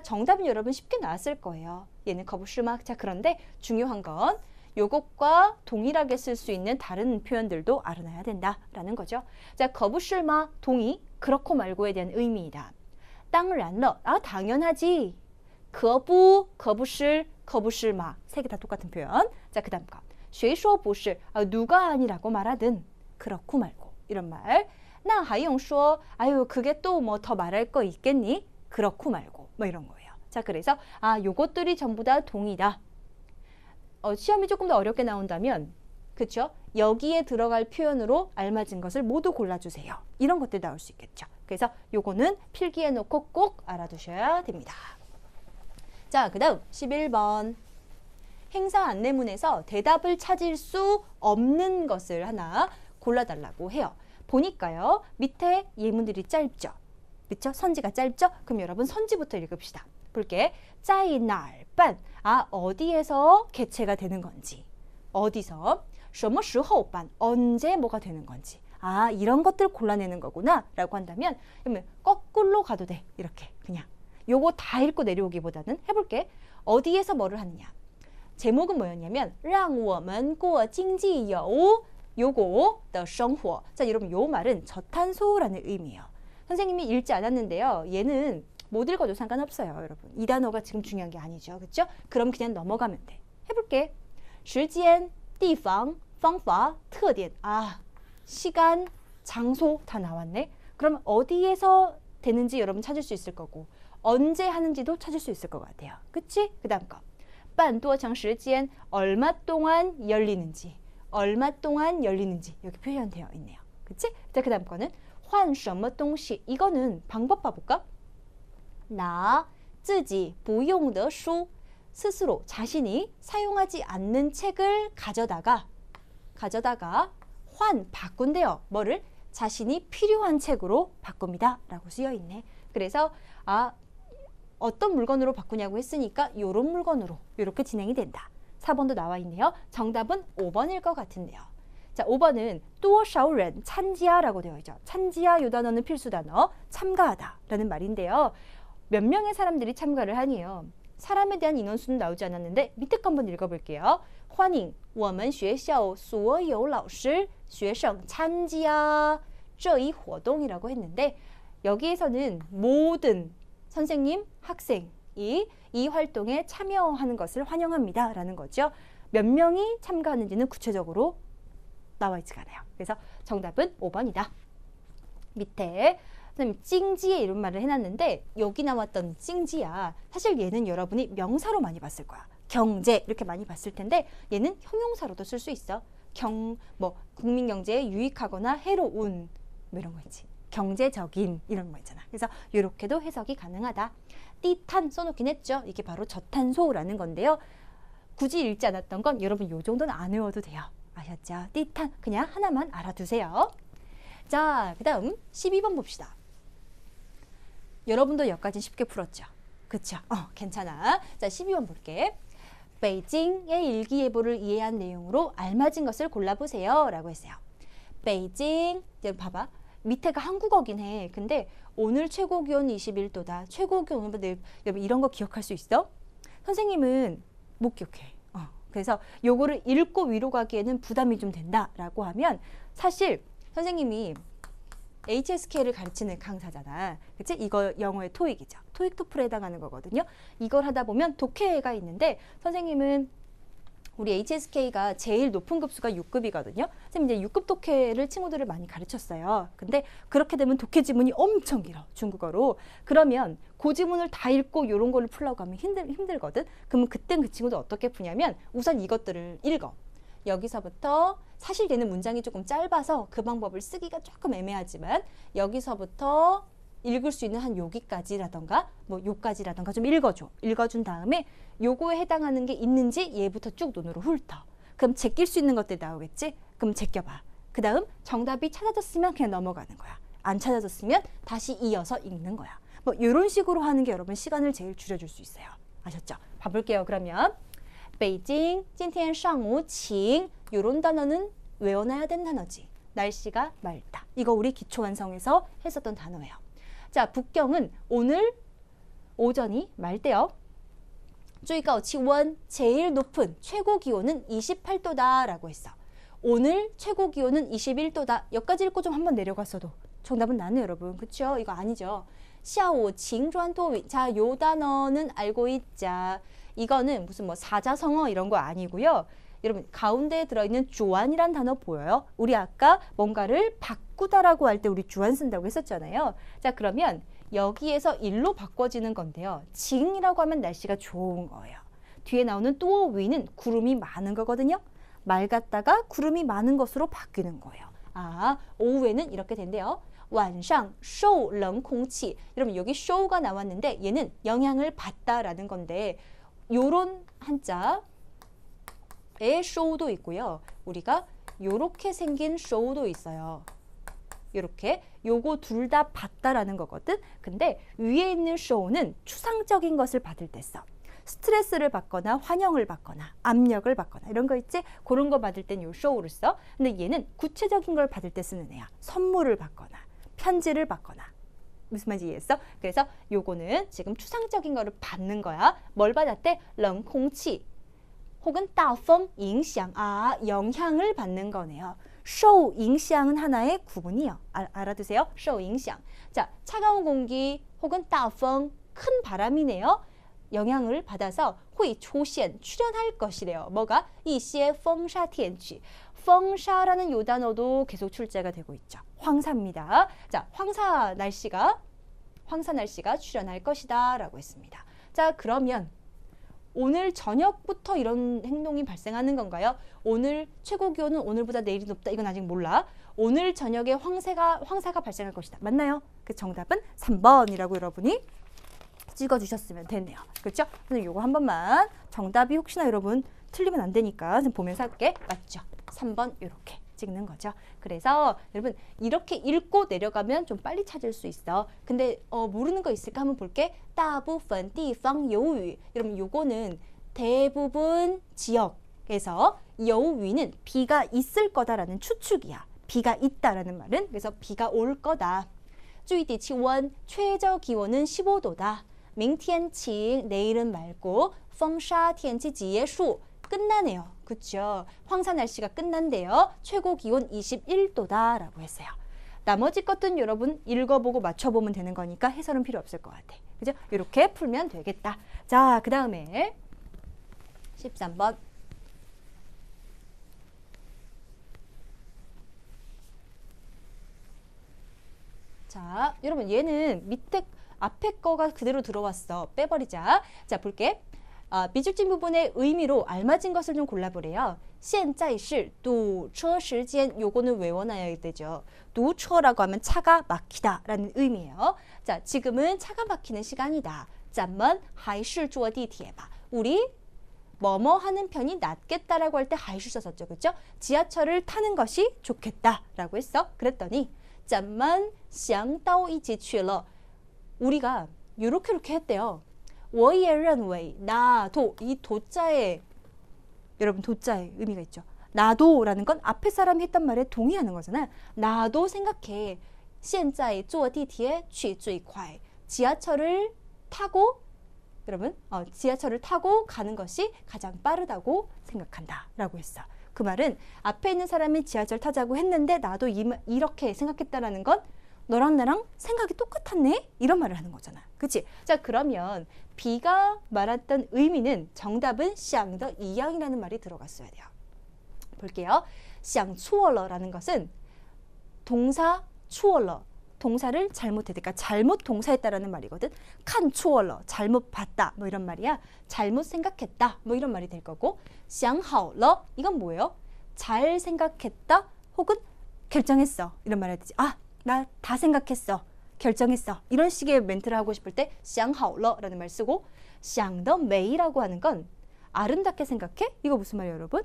정답은 여러분 쉽게 나왔을 거예요. 얘는 거부슈막. 자, 그런데 중요한 건 요것과 동일하게 쓸 수 있는 다른 표현들도 알아놔야 된다라는 거죠. 자, 거부슈마 동의, 그렇고 말고에 대한 의미이다. 当然了, 당연하지. 可不, 거부실, 거부실마. 세 개 다 똑같은 표현. 자, 그 다음 거. 谁说不是, 누가 아니라고 말하든 그렇고 말고 이런 말. 那还用说, 그게 또 뭐 더 말할 거 있겠니? 그렇고 말고 뭐 이런 거예요. 자, 그래서 요것들이 전부 다 동의다. 시험이 조금 더 어렵게 나온다면 그쵸? 여기에 들어갈 표현으로 알맞은 것을 모두 골라주세요. 이런 것들 나올 수 있겠죠. 그래서 요거는 필기해 놓고 꼭 알아두셔야 됩니다. 자, 그 다음 11번. 행사 안내문에서 대답을 찾을 수 없는 것을 하나 골라달라고 해요. 보니까요. 밑에 예문들이 짧죠. 그쵸? 선지가 짧죠? 그럼 여러분 선지부터 읽읍시다. 볼게. 在哪儿办? 어디에서 개최가 되는 건지. 어디서? 什么时候办? 언제 뭐가 되는 건지. 이런 것들 골라내는 거구나 라고 한다면 그러면 거꾸로 가도 돼. 이렇게 그냥. 요거 다 읽고 내려오기보다는 해볼게. 어디에서 뭐를 하느냐. 제목은 뭐였냐면 让我们过经济有 요거的生活. 자, 여러분 요 말은 저탄소라는 의미예요. 선생님이 읽지 않았는데요. 얘는 못 읽어도 상관없어요, 여러분. 이 단어가 지금 중요한 게 아니죠. 그렇죠? 그럼 그냥 넘어가면 돼. 해볼게. 时间, 地方, 方法, 特点. 시간, 장소 다 나왔네. 그럼 어디에서 되는지 여러분 찾을 수 있을 거고 언제 하는지도 찾을 수 있을 것 같아요. 그치? 그 다음 거. 半多长时间, 얼마 동안 열리는지. 얼마 동안 열리는지. 여기 표현되어 있네요. 그치? 자, 그 다음 거는 换什么东西. 이거는 방법 봐볼까? 拿自己不用的书. 스스로 자신이 사용하지 않는 책을 가져다가 바꾼대요. 뭐를? 자신이 필요한 책으로 바꿉니다. 라고 쓰여있네. 그래서 어떤 물건으로 바꾸냐고 했으니까 이런 물건으로 이렇게 진행이 된다. 4번도 나와 있네요. 정답은 5번일 것 같은데요. 자, 5번은 多少人参加라고 되어 있죠.参加이 단어는 필수 단어, 참가하다 라는 말인데요. 몇 명의 사람들이 참가를 하니요. 사람에 대한 인원수는 나오지 않았는데 밑에 거 한번 읽어볼게요. 欢迎我们学校所有老师学生参加这一活动이라고 했는데 여기에서는 모든 선생님, 학생이 이 활동에 참여하는 것을 환영합니다 라는 거죠. 몇 명이 참가하는지는 구체적으로 나와 있지가 않아요. 그래서 정답은 5번이다. 밑에 선생님 찡지에 이런 말을 해놨는데 여기 나왔던 찡지야. 사실 얘는 여러분이 명사로 많이 봤을 거야. 경제 이렇게 많이 봤을 텐데 얘는 형용사로도 쓸 수 있어. 국민 경제에 유익하거나 해로운 뭐 이런 거 있지. 경제적인 이런 거 있잖아. 그래서 이렇게도 해석이 가능하다. 띠탄 써놓긴 했죠. 이게 바로 저탄소라는 건데요. 굳이 읽지 않았던 건 여러분 요 정도는 안 외워도 돼요. 아셨죠? 띠탄 그냥 하나만 알아두세요. 자, 그 다음 12번 봅시다. 여러분도 여기까지 쉽게 풀었죠? 그쵸? 괜찮아. 자, 12번 볼게. 베이징의 일기예보를 이해한 내용으로 알맞은 것을 골라보세요 라고 했어요. 베이징, 여러분 봐봐. 밑에가 한국어긴 해. 근데 오늘 최고 기온 21도다. 최고 기온, 여러분 이런 거 기억할 수 있어? 선생님은 못 기억해. 그래서 요거를 읽고 위로 가기에는 부담이 좀 된다라고 하면 사실 선생님이 HSK를 가르치는 강사잖아. 그치? 이거 영어의 토익이죠. 토익 토플에 해당하는 거거든요. 이걸 하다 보면 독해가 있는데 선생님은 우리 HSK가 제일 높은 급수가 6급이거든요. 선생님 이제 6급 독해를 친구들을 많이 가르쳤어요. 근데 그렇게 되면 독해 지문이 엄청 길어. 중국어로. 그러면 그 지문을 다 읽고 이런 거를 풀려고 하면 힘들거든. 그러면 그땐 그 친구도 어떻게 푸냐면 우선 이것들을 읽어. 여기서부터 사실 얘는 문장이 조금 짧아서 그 방법을 쓰기가 조금 애매하지만 여기서부터 읽을 수 있는 한 여기까지라던가 요까지라던가 좀 읽어줘. 읽어준 다음에 요거에 해당하는 게 있는지 얘부터 쭉 눈으로 훑어. 그럼 제낄 수 있는 것들 나오겠지? 그럼 제껴봐. 그 다음 정답이 찾아졌으면 그냥 넘어가는 거야. 안 찾아졌으면 다시 이어서 읽는 거야. 이런 식으로 하는 게 여러분 시간을 제일 줄여줄 수 있어요. 아셨죠? 봐볼게요. 그러면 베이징, 今天上午晴 이런 단어는 외워놔야 된 단어지. 날씨가 맑다. 이거 우리 기초완성에서 했었던 단어예요. 자, 북경은 오늘 오전이 맑대요. 最高气温 제일 높은 최고 기온은 28도다 라고 했어. 오늘 최고 기온은 21도다. 여기까지 읽고 좀 한번 내려갔어도 정답은 나는 여러분. 그쵸? 이거 아니죠. 下午晴转多云. 자, 요 단어는 알고 있자. 이거는 무슨 사자성어 이런 거 아니고요. 여러분 가운데에 들어있는 주안이란 단어 보여요? 우리 아까 뭔가를 바꾸다라고 할 때 우리 주안 쓴다고 했었잖아요. 자, 그러면 여기에서 일로 바꿔지는 건데요. 징이라고 하면 날씨가 좋은 거예요. 뒤에 나오는 또 위는 구름이 많은 거거든요. 맑았다가 구름이 많은 것으로 바뀌는 거예요. 아, 오후에는 이렇게 된대요. 晚上受冷空气. 여러분 여기 show가 나왔는데 얘는 영향을 받다라는 건데 요런 한자에 show도 있고요. 우리가 요렇게 생긴 show도 있어요. 요렇게 요거 둘 다 받다라는 거거든. 근데 위에 있는 show는 추상적인 것을 받을 때 써. 스트레스를 받거나 환영을 받거나 압력을 받거나 이런 거 있지? 그런 거 받을 땐 요 show를 써. 근데 얘는 구체적인 걸 받을 때 쓰는 애야. 선물을 받거나 편지를 받거나. 무슨 말인지 이해했어? 그래서 요거는 지금 추상적인 거를 받는 거야. 뭘 받았대? 冷空气 혹은 大风影响. 아, 영향을 받는 거네요. 受影响은 하나의 구분이요. 알아두세요. 受影响. 자, 차가운 공기 혹은 大风 큰 바람이네요. 영향을 받아서 会出现 출현할 것이래요. 뭐가? 一些风沙天气. 风沙라는 요 단어도 계속 출제가 되고 있죠. 황사입니다. 자, 황사 날씨가 출현할 것이다 라고 했습니다. 자, 그러면 오늘 저녁부터 이런 행동이 발생하는 건가요? 오늘 최고 기온은 오늘보다 내일이 높다. 이건 아직 몰라. 오늘 저녁에 황사가 발생할 것이다. 맞나요? 그 정답은 3번이라고 여러분이 찍어주셨으면 됐네요. 그렇죠? 그래서 요거 한 번만 정답이 혹시나 여러분 틀리면 안 되니까 좀 보면서 할게. 맞죠? 3번 이렇게 찍는 거죠. 그래서 여러분 이렇게 읽고 내려가면 좀 빨리 찾을 수 있어. 근데 모르는 거 있을까 한번 볼게. 大部分地方有雨. 여러분 요거는 대부분 지역에서 有雨는 비가 있을 거다라는 추측이야. 비가 있다라는 말은 그래서 비가 올 거다. 注意气温 최저 기온은 15도다. 明天晴 내일은 맑고 风沙天气结束 끝나네요. 그렇죠? 황사 날씨가 끝난대요. 최고 기온 21도다 라고 했어요. 나머지 것들은 여러분 읽어보고 맞춰보면 되는 거니까 해설은 필요 없을 것 같아. 그죠? 이렇게 풀면 되겠다. 자, 그 다음에 13번. 자, 여러분 얘는 밑에 앞에 거가 그대로 들어왔어. 빼버리자. 자, 볼게. 미줄진 부분의 의미로 알맞은 것을 좀 골라보래요. 现在是堵车时间 요거는 외워놔야 되죠. 堵车라고 하면 차가 막히다 라는 의미예요. 자, 지금은 차가 막히는 시간이다. 咱们还是坐地铁吧. 우리 뭐뭐 하는 편이 낫겠다라고 할 때还是썼죠. 그렇죠? 지하철을 타는 것이 좋겠다라고 했어. 그랬더니 咱们想到一起去了. 우리가 요렇게 했대요. 我也认为 나도 이 도자에 여러분 도자에 의미가 있죠. 나도라는 건 앞에 사람이 했던 말에 동의하는 거잖아. 나도 생각해. 现在坐地铁去最快. 지하철을 타고 여러분 지하철을 타고 가는 것이 가장 빠르다고 생각한다 라고 했어. 그 말은 앞에 있는 사람이 지하철 타자고 했는데 나도 이렇게 생각했다라는 건 너랑 나랑 생각이 똑같았네? 이런 말을 하는 거잖아. 그치? 자, 그러면 B가 말했던 의미는 정답은 想的一样이라는 말이 들어갔어야 돼요. 볼게요. 想错了라는 것은 동사 错了 동사를 잘못했다. 그러니까 잘못 동사했다라는 말이거든. 看错了 잘못 봤다. 뭐 이런 말이야. 잘못 생각했다. 뭐 이런 말이 될 거고 想好了 이건 뭐예요? 잘 생각했다 혹은 결정했어. 이런 말 해야 되지. 아, 나 다 생각했어. 결정했어. 이런 식의 멘트를 하고 싶을 때 想好了라는 말 쓰고 想得美라고 하는 건 아름답게 생각해? 이거 무슨 말이에요, 여러분?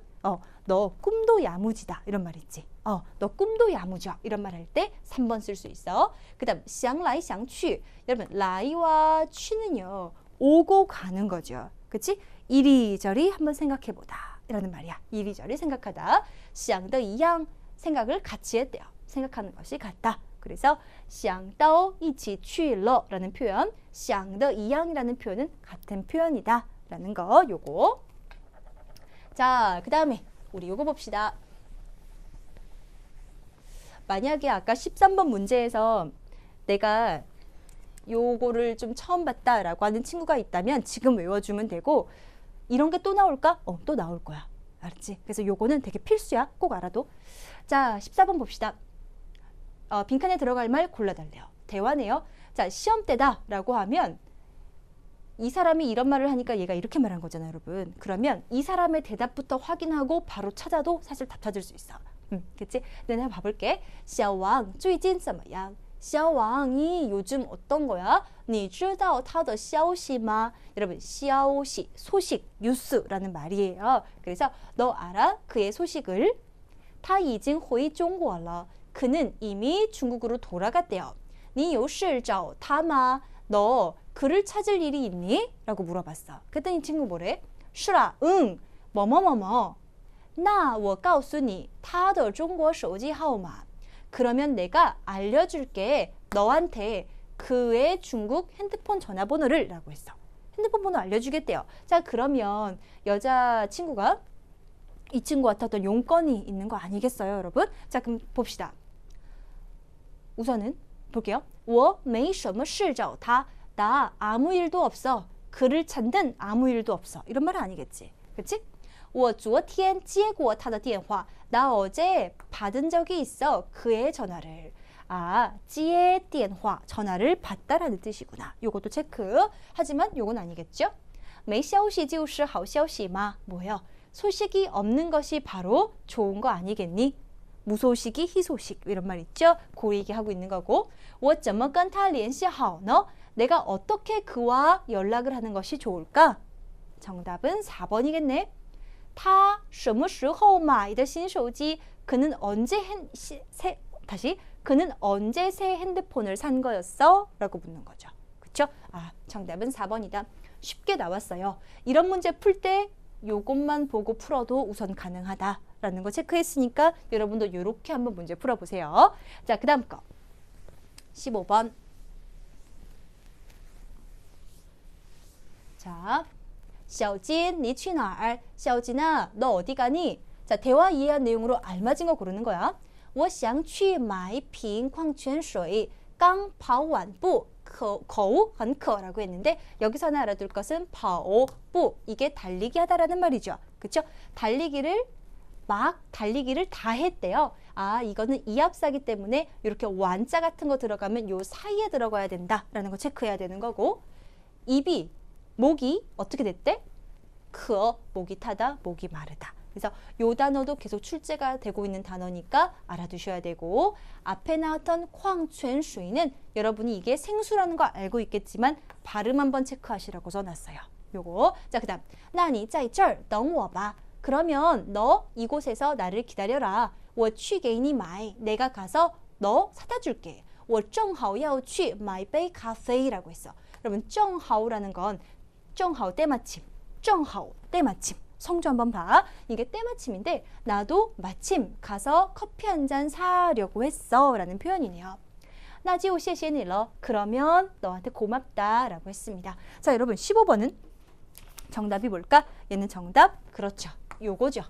너 꿈도 야무지다. 이런 말 있지. 너 꿈도 야무져. 이런 말 할 때 3번 쓸 수 있어. 그 다음 想来想去. 여러분,来와 취는요. 오고 가는 거죠. 그치? 이리저리 한번 생각해보다. 이라는 말이야. 이리저리 생각하다. 想得一样 생각을 같이 했대요. 생각하는 것이 같다. 그래서 想到一起去了라는 표현, 想得一样이라는 표현은 같은 표현이다 라는 거 요거. 자, 그 다음에 우리 요거 봅시다. 만약에 아까 13번 문제에서 내가 요거를 좀 처음 봤다라고 하는 친구가 있다면 지금 외워주면 되고 이런 게 또 나올까? 또 나올 거야. 알았지? 그래서 요거는 되게 필수야. 꼭 알아도. 자, 14번 봅시다. 빈칸에 들어갈 말 골라달래요. 대화네요. 자, 시험 때다 라고 하면 이 사람이 이런 말을 하니까 얘가 이렇게 말한 거잖아요, 여러분. 그러면 이 사람의 대답부터 확인하고 바로 찾아도 사실 답 찾을 수 있어. 그치? 내가 봐볼게. 小王最近怎么样? 小王이 요즘 어떤 거야? 你知道他的消息吗? 여러분, 消息, 소식, 뉴스라는 말이에요. 그래서 너 알아? 그의 소식을? 他已经回中国了. 그는 이미 중국으로 돌아갔대요. 你有事找他吗? 너 그를 찾을 일이 있니? 라고 물어봤어. 그랬더니 이 친구 뭐래? 是啊, 응, 뭐뭐뭐뭐. 那我告诉你他的中国手机号码. 그러면 내가 알려줄게. 너한테 그의 중국 핸드폰 전화번호를 라고 했어. 핸드폰 번호 알려주겠대요. 자, 그러면 여자친구가 이 친구한테 어떤 용건이 있는 거 아니겠어요, 여러분? 자, 그럼 봅시다. 우선은 볼게요. 我没什么事找他. 나 아무 일도 없어. 그를 찾는 아무 일도 없어. 이런 말은 아니겠지. 그치? 我昨天接过他的电话. 나 어제 받은 적이 있어. 그의 전화를. 아, 接电话. 전화를 받다라는 뜻이구나. 요것도 체크. 하지만 요건 아니겠죠? 没消息就是好消息嘛. 뭐예요? 소식이 없는 것이 바로 좋은 거 아니겠니? 무소식이 희소식 이런 말 있죠? 그 얘기하고 있는 거고 我怎么跟他联系好呢? 내가 어떻게 그와 연락을 하는 것이 좋을까? 정답은 4번이겠네. 他什么时候买的新手机? 그는 언제 그는 언제 새 핸드폰을 산 거였어? 라고 묻는 거죠. 그쵸? 아, 정답은 4번이다. 쉽게 나왔어요. 이런 문제 풀 때 요것만 보고 풀어도 우선 가능하다라는 거 체크했으니까 여러분도 이렇게 한번 문제 풀어보세요. 자, 그 다음 거 15번. 자, 小金你去哪儿? 小金아, 너 어디 가니? 자, 대화 이해한 내용으로 알맞은 거 고르는 거야. 我想去买一瓶矿泉水刚跑完步口很渴라고 했는데 여기서는 알아둘 것은 跑步 이게 달리기 하다라는 말이죠. 그쵸? 달리기를 다 했대요. 아, 이거는 이합사기 때문에 이렇게 완자 같은 거 들어가면 요 사이에 들어가야 된다라는 거 체크해야 되는 거고 입이 목이 어떻게 됐대? 목이 타다, 목이 마르다. 그래서 요 단어도 계속 출제가 되고 있는 단어니까 알아두셔야 되고 앞에 나왔던 쾅泉水는 여러분이 이게 생수라는 거 알고 있겠지만 발음 한번 체크하시라고 써놨어요. 요거. 자, 그 다음 那你在这儿等我吧. 그러면 너 이곳에서 나를 기다려라. 我去给你买. 내가 가서 너 사다 줄게. 我正好要去买杯咖啡라고 했어. 여러분 正好라는 건 正好 때마침, 正好 때마침. 성조 한번 봐. 이게 때마침인데 나도 마침 가서 커피 한 잔 사려고 했어 라는 표현이네요. 나지오谢谢你了. 그러면 너한테 고맙다 라고 했습니다. 자, 여러분 15번은 정답이 뭘까? 얘는 정답, 그렇죠. 요거죠.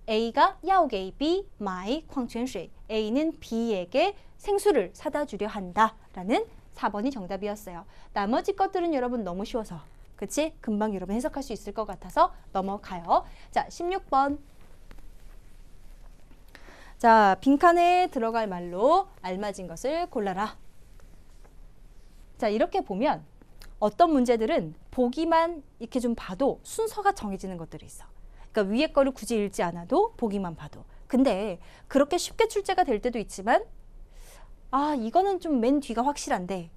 A가 要给B买矿泉水. A는 B에게 생수를 사다 주려 한다 라는 4번이 정답이었어요. 나머지 것들은 여러분 너무 쉬워서 그치? 금방 여러분 해석할 수 있을 것 같아서 넘어가요. 자, 16번. 자, 빈칸에 들어갈 말로 알맞은 것을 골라라. 자, 이렇게 보면 어떤 문제들은 보기만 이렇게 좀 봐도 순서가 정해지는 것들이 있어. 그러니까 위에 거를 굳이 읽지 않아도 보기만 봐도. 근데 그렇게 쉽게 출제가 될 때도 있지만 아, 이거는 좀 맨 뒤가 확실한데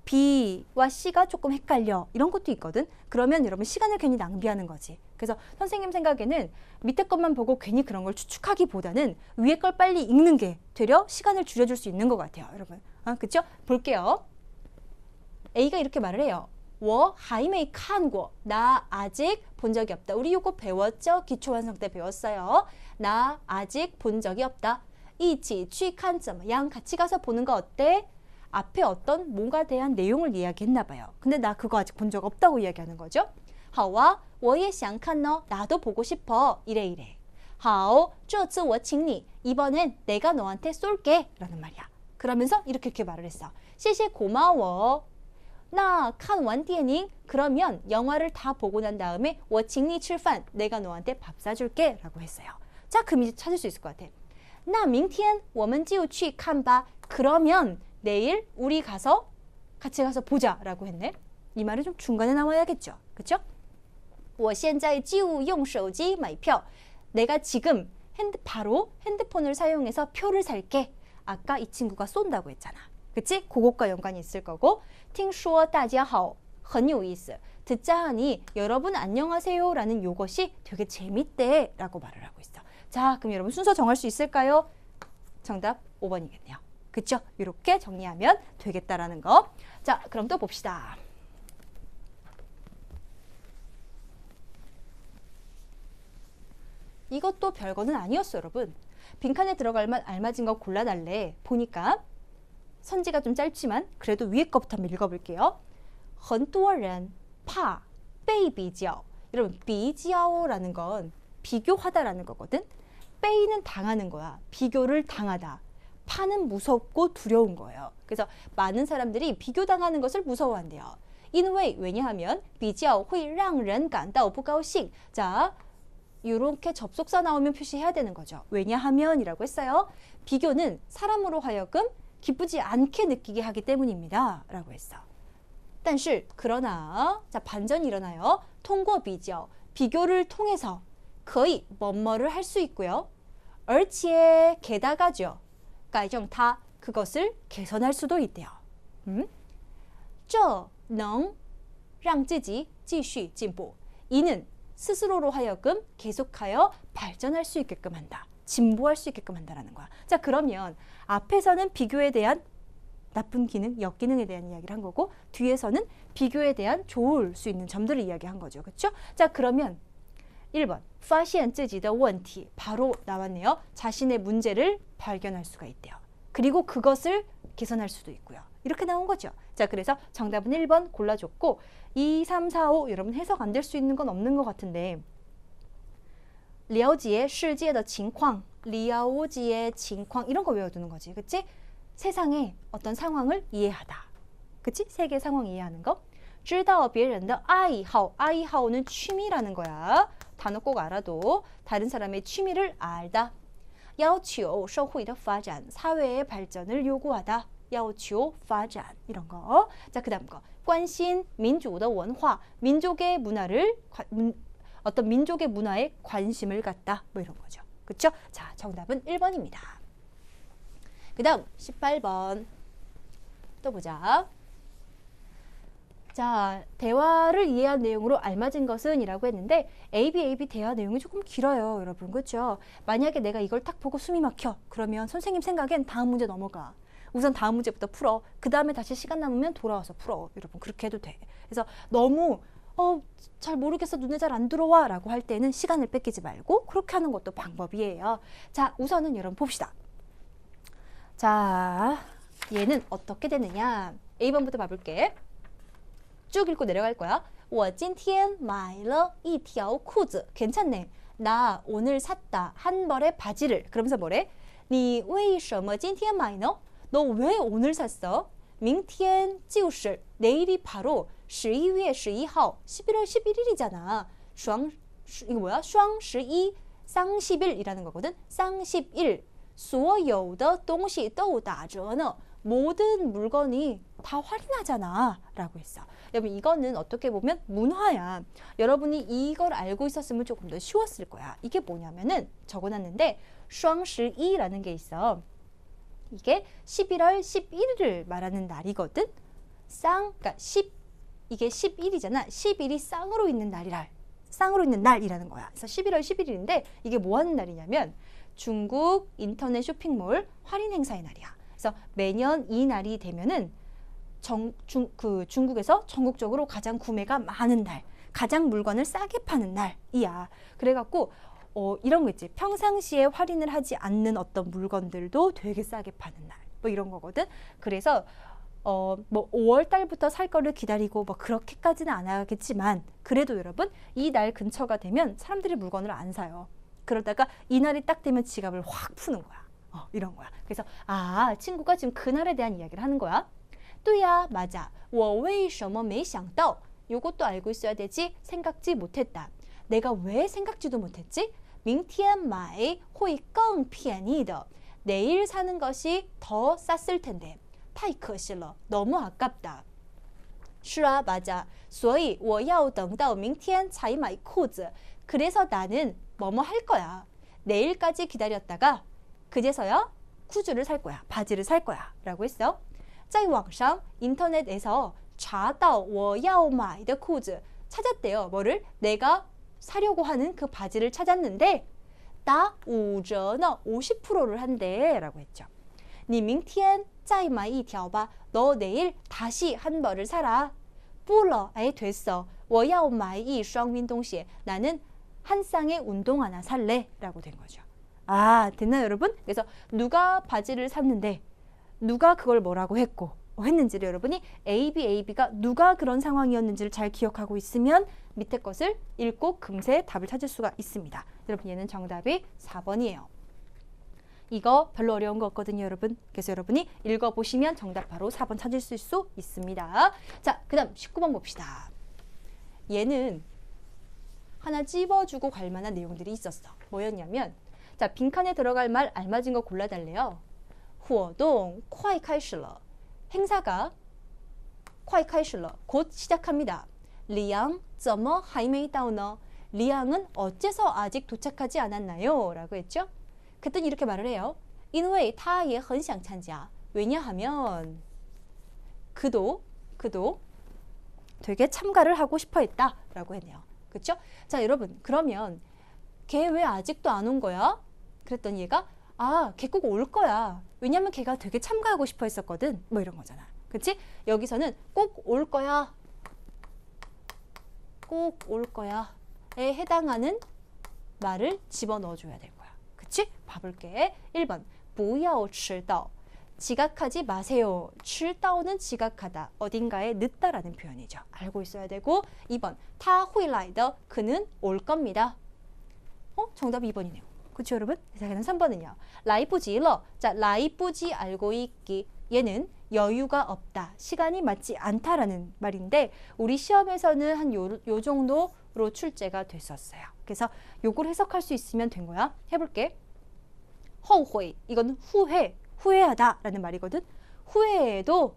B와 C가 조금 헷갈려 이런 것도 있거든. 그러면 여러분 시간을 괜히 낭비하는 거지. 그래서 선생님 생각에는 밑에 것만 보고 괜히 그런 걸 추측하기보다는 위에 걸 빨리 읽는 게 되려 시간을 줄여줄 수 있는 것 같아요, 여러분. 아, 그쵸? 볼게요. A가 이렇게 말을 해요. 我还没看过. 나 아직 본 적이 없다. 우리 이거 배웠죠? 기초완성 때 배웠어요. 나 아직 본 적이 없다. 一起去看怎么样? 같이 가서 보는 거 어때? 앞에 어떤 뭔가 대한 내용을 이야기했나 봐요. 근데 나 그거 아직 본 적 없다고 이야기하는 거죠. 好啊,我也想看呢. 나도 보고 싶어. 이래. 好,这次我请你. 이번엔 내가 너한테 쏠게. 라는 말이야. 그러면서 이렇게 말을 했어. 谢谢 고마워. 那看完电影 그러면 영화를 다 보고 난 다음에 我请你吃饭. 내가 너한테 밥 사줄게. 라고 했어요. 자, 그럼 이제 찾을 수 있을 것 같아. 那明天我们就去看吧. 그러면 내일 우리 같이 가서 보자 라고 했네. 이 말은 좀 중간에 나와야겠죠. 그렇죠? 我现在就用手机买票. 내가 지금 바로 핸드폰을 사용해서 표를 살게. 아까 이 친구가 쏜다고 했잖아. 그치? 그것과 연관이 있을 거고 听说大家好很有意思. 듣자 하니 여러분 안녕하세요 라는 요것이 되게 재밌대 라고 말을 하고 있어. 자, 그럼 여러분 순서 정할 수 있을까요? 정답 5번이겠네요. 그쵸? 이렇게 정리하면 되겠다라는 거. 자, 그럼 또 봅시다. 이것도 별거는 아니었어, 여러분. 빈칸에 들어갈 만 알맞은 거 골라달래. 보니까 선지가 좀 짧지만 그래도 위에 거부터 한번 읽어볼게요. 很多人怕被比较. 여러분, 比较라는 건 비교하다라는 거거든. 빼이는 당하는 거야. 비교를 당하다. 파는 무섭고 두려운 거예요. 그래서 많은 사람들이 비교당하는 것을 무서워한대요. 因为 왜냐하면 比较会让人感到不高兴. 자, 이렇게 접속사 나오면 표시해야 되는 거죠. 왜냐하면이라고 했어요. 비교는 사람으로 하여금 기쁘지 않게 느끼게 하기 때문입니다. 라고 했어. 但是 그러나 자 반전이 일어나요. 通过比较 비교를 통해서 거의 뭐뭐를 할 수 있고요. 而且 게다가죠. 改正它 그것을 개선할 수도 있대요. 这能让自己继续进步. 이는 스스로로 하여금 계속하여 발전할 수 있게끔 한다. 진보할 수 있게끔 한다라는 거야. 자, 그러면 앞에서는 비교에 대한 나쁜 기능, 역기능에 대한 이야기를 한 거고 뒤에서는 비교에 대한 좋을 수 있는 점들을 이야기한 거죠. 그렇죠? 자, 그러면 1번 发现自己的问题 바로 나왔네요. 자신의 문제를 발견할 수가 있대요. 그리고 그것을 개선할 수도 있고요. 이렇게 나온 거죠. 자, 그래서 정답은 1번 골라줬고 2, 3, 4, 5 여러분 해석 안 될 수 있는 건 없는 것 같은데 了解世界的情况, 了解情况 이런 거 외워두는 거지. 그치? 세상의 어떤 상황을 이해하다. 그치? 세계 상황 이해하는 거. 知道别人的爱好,爱好는 취미라는 거야. 단어 꼭 알아도 다른 사람의 취미를 알다. 要求社会的发展, 사회의 발전을 요구하다. 要求发展 이런 거. 자, 그 다음 거. 关心民族的文化, 민족의 문화를 어떤 민족의 문화에 관심을 갖다. 뭐 이런 거죠. 그렇죠? 자, 정답은 1번입니다. 그 다음 18번 또 보자. 자, 대화를 이해한 내용으로 알맞은 것은 이라고 했는데 ABAB 대화 내용이 조금 길어요. 여러분. 그렇죠? 만약에 내가 이걸 딱 보고 숨이 막혀. 그러면 선생님 생각엔 다음 문제 넘어가. 우선 다음 문제부터 풀어. 그 다음에 다시 시간 남으면 돌아와서 풀어. 여러분 그렇게 해도 돼. 그래서 너무 잘 모르겠어. 눈에 잘 안 들어와 라고 할 때는 시간을 뺏기지 말고 그렇게 하는 것도 방법이에요. 자, 우선은 여러분 봅시다. 자, 얘는 어떻게 되느냐. A번부터 봐볼게. 쭉 읽고 내려갈 거야. 我今天买了一条裤子. 괜찮네. 나 오늘 샀다. 한 벌의 바지를. 그러면서 뭐래? 你为什么今天买呢? 너 왜 오늘 샀어? 明天就是 내일이 바로 11月11号 11월 11일이잖아. 이거 뭐야? 双十一 쌍11이라는 거거든. 쌍11 所有的东西都打折呢. 모든 물건이 다 할인하잖아 라고 했어. 여러분 이거는 어떻게 보면 문화야. 여러분이 이걸 알고 있었으면 조금 더 쉬웠을 거야. 이게 뭐냐면은 적어놨는데 双十一라는 게 있어. 이게 11월 11일을 말하는 날이거든. 그러니까 이게 11이잖아. 10일이 쌍으로 있는 날이라는 거야. 그래서 11월 11일인데 이게 뭐 하는 날이냐면 중국 인터넷 쇼핑몰 할인 행사의 날이야. 그래서 매년 이 날이 되면은 중국에서 전국적으로 가장 구매가 많은 날, 가장 물건을 싸게 파는 날이야. 그래갖고 이런 거 있지. 평상시에 할인을 하지 않는 어떤 물건들도 되게 싸게 파는 날. 뭐 이런 거거든. 그래서 뭐 5월 달부터 살 거를 기다리고 뭐 그렇게까지는 안 하겠지만 그래도 여러분 이 날 근처가 되면 사람들이 물건을 안 사요. 그러다가 이 날이 딱 되면 지갑을 확 푸는 거야. 이런 거야. 그래서 친구가 지금 그날에 대한 이야기를 하는 거야. 对呀, 맞아. 我为什么没想到? 요것도 알고 있어야 되지. 생각지 못했다. 내가 왜 생각지도 못했지? 明天买会更便宜的. 내일 사는 것이 더 쌌을 텐데. 太可惜了. 너무 아깝다. 是啊, 맞아. 所以我要等到明天才买裤子. 그래서 나는 뭐뭐 할 거야. 내일까지 기다렸다가 그제서야 쿠즈를 살 거야. 바지를 살 거야. 라고 했어. 在网上 인터넷에서 查到我要买的裤子 찾았대요. 뭐를? 내가 사려고 하는 그 바지를 찾았는데 다 5折呢 50%를 한대 라고 했죠. 你明天再买一条吧. 너 내일 다시 한 벌을 사라. 不了, 아예 됐어. 我要买一双运动鞋. 나는 한 쌍의 운동 하나 살래 라고 된 거죠. 아, 됐나요 여러분? 그래서 누가 바지를 샀는데 누가 그걸 뭐라고 했는지를 여러분이 AB가 누가 그런 상황이었는지를 잘 기억하고 있으면 밑에 것을 읽고 금세 답을 찾을 수가 있습니다. 여러분 얘는 정답이 4번이에요. 이거 별로 어려운 거 없거든요 여러분. 그래서 여러분이 읽어보시면 정답 바로 4번 찾을 수 있습니다. 자, 그 다음 19번 봅시다. 얘는 하나 찝어주고 갈 만한 내용들이 있었어. 뭐였냐면 자, 빈칸에 들어갈 말 알맞은 거 골라달래요. 活动快开始了. 행사가 快开始了. 곧 시작합니다. 李阳怎么还没到呢? 리양은 어째서 아직 도착하지 않았나요? 라고 했죠. 그랬더니 이렇게 말을 해요. 因为他也很想参加. 왜냐하면 그도 되게 참가를 하고 싶어 했다. 라고 했네요. 그렇죠? 자, 여러분 그러면 걔 왜 아직도 안 온 거야? 그랬더니 얘가 걔 꼭 올 거야. 왜냐면 걔가 되게 참가하고 싶어 했었거든. 뭐 이런 거잖아. 그치? 여기서는 꼭 올 거야. 꼭 올 거야에 해당하는 말을 집어넣어줘야 될 거야. 그치? 봐볼게. 1번 不要迟到. 지각하지 마세요. 迟到는 지각하다. 어딘가에 늦다라는 표현이죠. 알고 있어야 되고 2번 他会来的. 그는 올 겁니다. 정답 2번이네요. 그렇죠 여러분? 자, 그럼 3번은요. 来不及了. 자, 来不及 알고 있기. 얘는 여유가 없다. 시간이 맞지 않다라는 말인데 우리 시험에서는 한 요 정도로 출제가 됐었어요. 그래서 요걸 해석할 수 있으면 된 거야. 해볼게. 后悔. 이건 후회하다라는 말이거든. 후회해도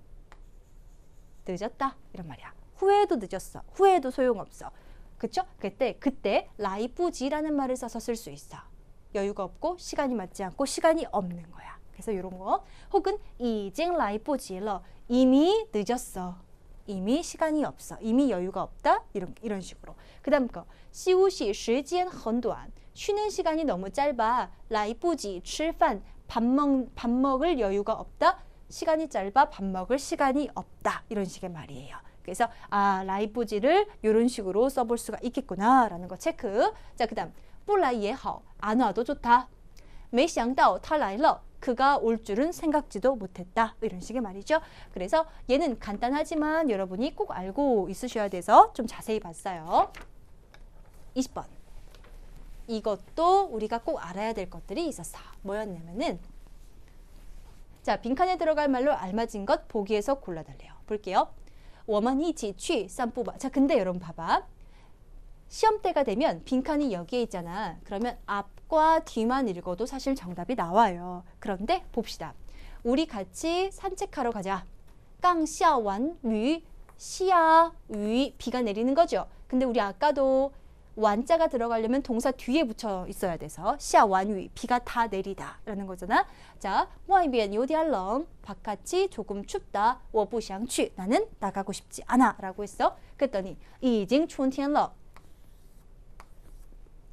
늦었다 이런 말이야. 후회도 늦었어. 후회도 소용없어. 그쵸? 그때 라이부지라는 말을 써서 쓸 수 있어. 여유가 없고 시간이 맞지 않고 시간이 없는 거야. 그래서 이런 거. 혹은 已经来不及了. 이미 늦었어. 이미 시간이 없어. 이미 여유가 없다. 이런 식으로. 그 다음 거. 休息时间很短. 쉬는 시간이 너무 짧아. 来不及吃饭. 밥 먹을 여유가 없다. 시간이 짧아. 밥 먹을 시간이 없다. 이런 식의 말이에요. 그래서 라이부지를 이런 식으로 써볼 수가 있겠구나라는 거 체크. 자, 그 다음 不来也好. 안 와도 좋다. 没想到他来了. 그가 올 줄은 생각지도 못했다. 이런 식의 말이죠. 그래서 얘는 간단하지만 여러분이 꼭 알고 있으셔야 돼서 좀 자세히 봤어요. 20번. 이것도 우리가 꼭 알아야 될 것들이 있었어. 뭐였냐면은 자, 빈칸에 들어갈 말로 알맞은 것 보기에서 골라달래요. 볼게요. 我们一起去散步吧. 자, 근데 여러분 봐봐. 시험 때가 되면 빈칸이 여기에 있잖아. 그러면 앞과 뒤만 읽어도 사실 정답이 나와요. 그런데 봅시다. 우리 같이 산책하러 가자. 刚下完雨, 시야, 위, 비가 내리는 거죠. 근데 우리 아까도 완자가 들어가려면 동사 뒤에 붙여 있어야 돼서 下完雨, 비가 다 내리다 라는 거잖아. 자, 外面有点冷, 바깥이 조금 춥다. 我不想去, 나는 나가고 싶지 않아 라고 했어. 그랬더니 已经春天了.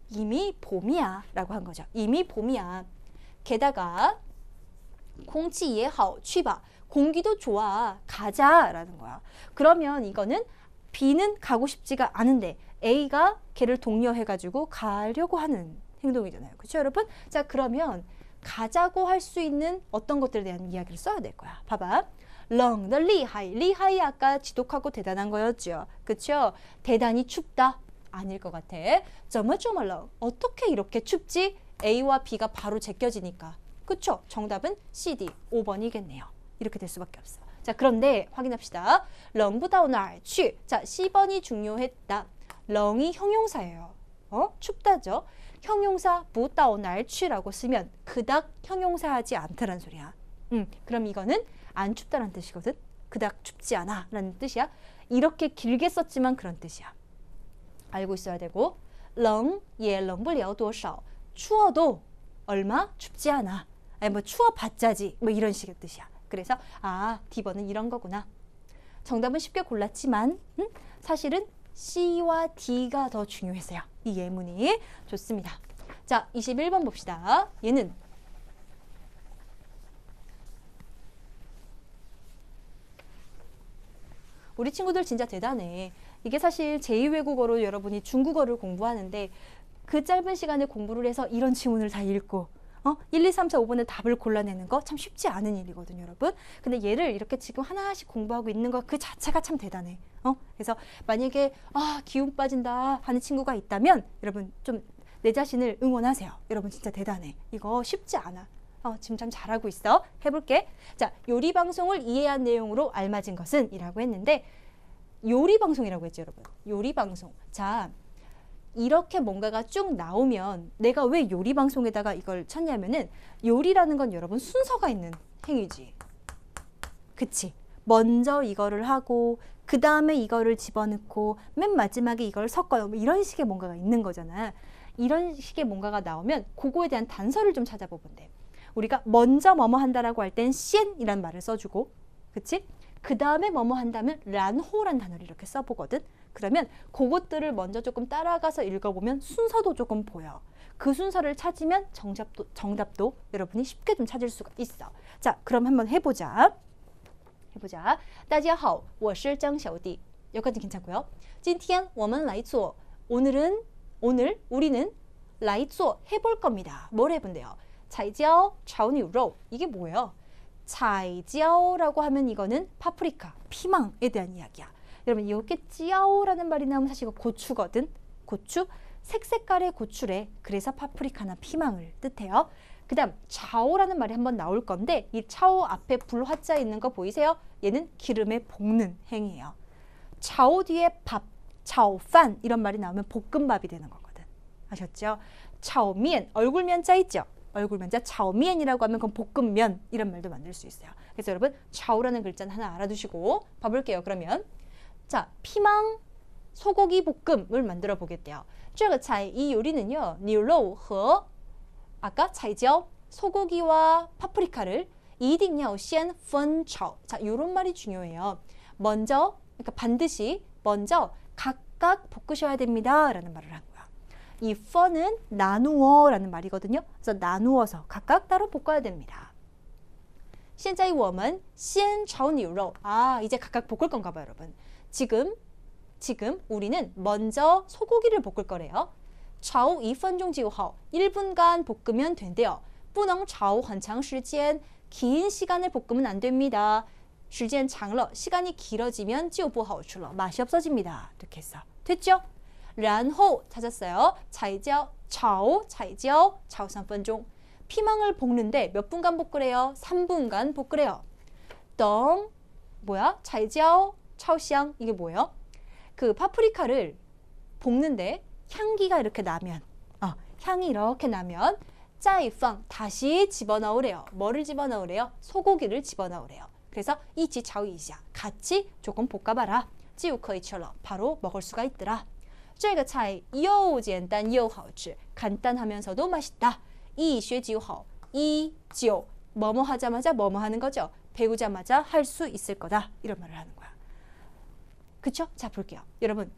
이미 봄이야 라고 한 거죠. 이미 봄이야. 게다가 空气也好去吧. 공기도 좋아. 가자 라는 거야. 그러면 이거는 B는 가고 싶지가 않은데 A가 걔를 독려해가지고 가려고 하는 행동이잖아요. 그렇죠 여러분? 자, 그러면 가자고 할 수 있는 어떤 것들에 대한 이야기를 써야 될 거야. 봐봐. 冷的厉害. 리하이 아까 지독하고 대단한 거였죠. 그렇죠? 대단히 춥다. 아닐 것 같아. 怎么这么冷? 어떻게 이렇게 춥지? A와 B가 바로 제껴지니까. 그쵸? 정답은 CD 5번이겠네요. 이렇게 될 수밖에 없어. 자, 그런데 확인합시다. 冷不到哪儿去. 자, C번이 중요했다. 冷이 형용사예요. 춥다죠? 형용사 不到哪儿去라고 쓰면 그닥 형용사하지 않다란 소리야. 그럼 이거는 안 춥다란 뜻이거든. 그닥 춥지 않아 라는 뜻이야. 이렇게 길게 썼지만 그런 뜻이야. 알고 있어야 되고 冷也冷不了多少 추워도 얼마 춥지 않아. 아니 뭐 추워봤자지 뭐 이런 식의 뜻이야. 그래서 D번은 이런 거구나. 정답은 쉽게 골랐지만 사실은 C와 D가 더 중요했어요. 이 예문이. 좋습니다. 자, 21번 봅시다. 얘는 우리 친구들 진짜 대단해. 이게 사실 제2외국어로 여러분이 중국어를 공부하는데 그 짧은 시간에 공부를 해서 이런 지문을 다 읽고 1, 2, 3, 4, 5번의 답을 골라내는 거 참 쉽지 않은 일이거든요, 여러분. 근데 얘를 이렇게 지금 하나씩 공부하고 있는 거 그 자체가 참 대단해. 그래서 만약에 기운 빠진다 하는 친구가 있다면 여러분 좀 내 자신을 응원하세요. 여러분 진짜 대단해. 이거 쉽지 않아. 지금 참 잘하고 있어. 해볼게. 자, 요리 방송을 이해한 내용으로 알맞은 것은 이라고 했는데 요리 방송이라고 했죠, 여러분. 요리 방송. 자, 이렇게 뭔가가 쭉 나오면 내가 왜 요리 방송에다가 이걸 쳤냐면은 요리라는 건 여러분 순서가 있는 행위지. 그치? 먼저 이거를 하고 그 다음에 이거를 집어넣고 맨 마지막에 이걸 섞어요. 뭐 이런 식의 뭔가가 있는 거잖아. 이런 식의 뭔가가 나오면 그거에 대한 단서를 좀 찾아보면 돼. 우리가 먼저 뭐뭐 한다라고 할 땐 시엔이란 말을 써주고, 그치? 그 다음에 뭐뭐 한다면 란호란 단어를 이렇게 써보거든. 그러면 그것들을 먼저 조금 따라가서 읽어보면 순서도 조금 보여. 그 순서를 찾으면 정답도 여러분이 쉽게 좀 찾을 수가 있어. 자, 그럼 한번 해보자. 大家好，我是张小弟. 여기까지 괜찮고요. 今天我们来做. 오늘 우리는 来做 해볼 겁니다. 뭘 해본대요? 彩椒炒牛肉. 이게 뭐예요? 彩椒라고 하면 이거는 파프리카, 피망에 대한 이야기야. 여러분 이렇게 찌아오라는 말이 나오면 사실 이거 고추거든. 고추, 색깔의 고추래. 그래서 파프리카나 피망을 뜻해요. 그 다음 차오라는 말이 한번 나올 건데 이 차오 앞에 불화자 있는 거 보이세요? 얘는 기름에 볶는 행위예요. 차오 뒤에 밥, 차오판 이런 말이 나오면 볶음밥이 되는 거거든. 아셨죠? 차오면, 얼굴면자 있죠? 얼굴면자 차오면이라고 하면 그건 볶음면 이런 말도 만들 수 있어요. 그래서 여러분 차오라는 글자는 하나 알아두시고 봐볼게요. 그러면 자, 피망 소고기 볶음을 만들어 보겠대요. 这个菜, 이 요리는요. 牛肉和 아까 彩椒 소고기와 파프리카를 一定要先分炒. 자, 요런 말이 중요해요. 먼저, 그러니까 반드시 먼저 각각 볶으셔야 됩니다. 라는 말을 한 거야. 이 펀은 나누어 라는 말이거든요. 그래서 나누어서 각각 따로 볶아야 됩니다. 现在我们先炒牛肉. 이제 각각 볶을 건가 봐요, 여러분. 지금 우리는 먼저 소고기를 볶을 거래요. 炒1分钟就好. 1분간 볶으면 된대요. 不能炒很长时间. 긴 시간을 볶으면 안 됩니다. 时间长了, 시간이 길어지면 就不好吃了. 맛이 없어집니다. 이렇게 했어. 됐죠? 然后 찾았어요. 彩椒炒 3分钟. 피망을 볶는데 몇 분간 볶으래요? 3분간 볶으래요. 等 뭐야? 彩椒炒香 이게 뭐예요? 그 파프리카를 볶는데 향기가 이렇게 나면 향이 이렇게 나면 再放 다시 집어넣으래요. 뭐를 집어넣으래요? 소고기를 집어넣으래요. 그래서 一起炒一下 같이 조금 볶아봐라. 就可以吃了 바로 먹을 수가 있더라. 这个菜又简单又好吃 간단하면서도 맛있다. 一学就好 이죠 뭐뭐 하자마자 뭐뭐 하는 거죠. 배우자마자 할 수 있을 거다. 이런 말을 하는 거야. 그쵸? 자, 볼게요. 여러분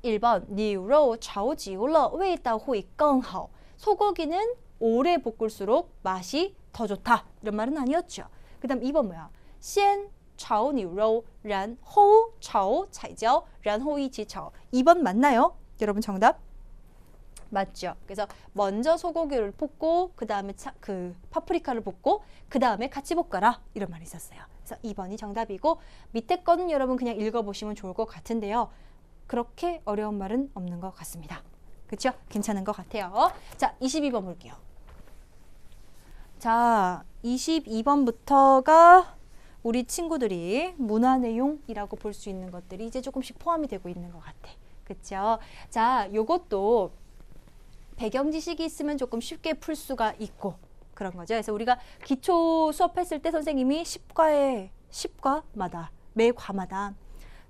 1번 牛肉炒久了味道会更好. 소고기는 오래 볶을수록 맛이 더 좋다. 이런 말은 아니었죠. 그 다음 2번 뭐야? 先炒牛肉然后炒彩椒然后一起炒. 2번 맞나요? 여러분 정답? 맞죠. 그래서 먼저 소고기를 볶고 그 다음에 그 파프리카를 볶고 그 다음에 같이 볶아라. 이런 말이 있었어요. 그래서 2번이 정답이고 밑에 거는 여러분 그냥 읽어보시면 좋을 것 같은데요. 그렇게 어려운 말은 없는 것 같습니다. 그렇죠? 괜찮은 것 같아요. 자, 22번 볼게요. 자, 22번부터가 우리 친구들이 문화 내용이라고 볼 수 있는 것들이 이제 조금씩 포함이 되고 있는 것 같아. 그렇죠? 자, 요것도 배경 지식이 있으면 조금 쉽게 풀 수가 있고 그런 거죠. 그래서 우리가 기초 수업했을 때 선생님이 10과마다 매 과마다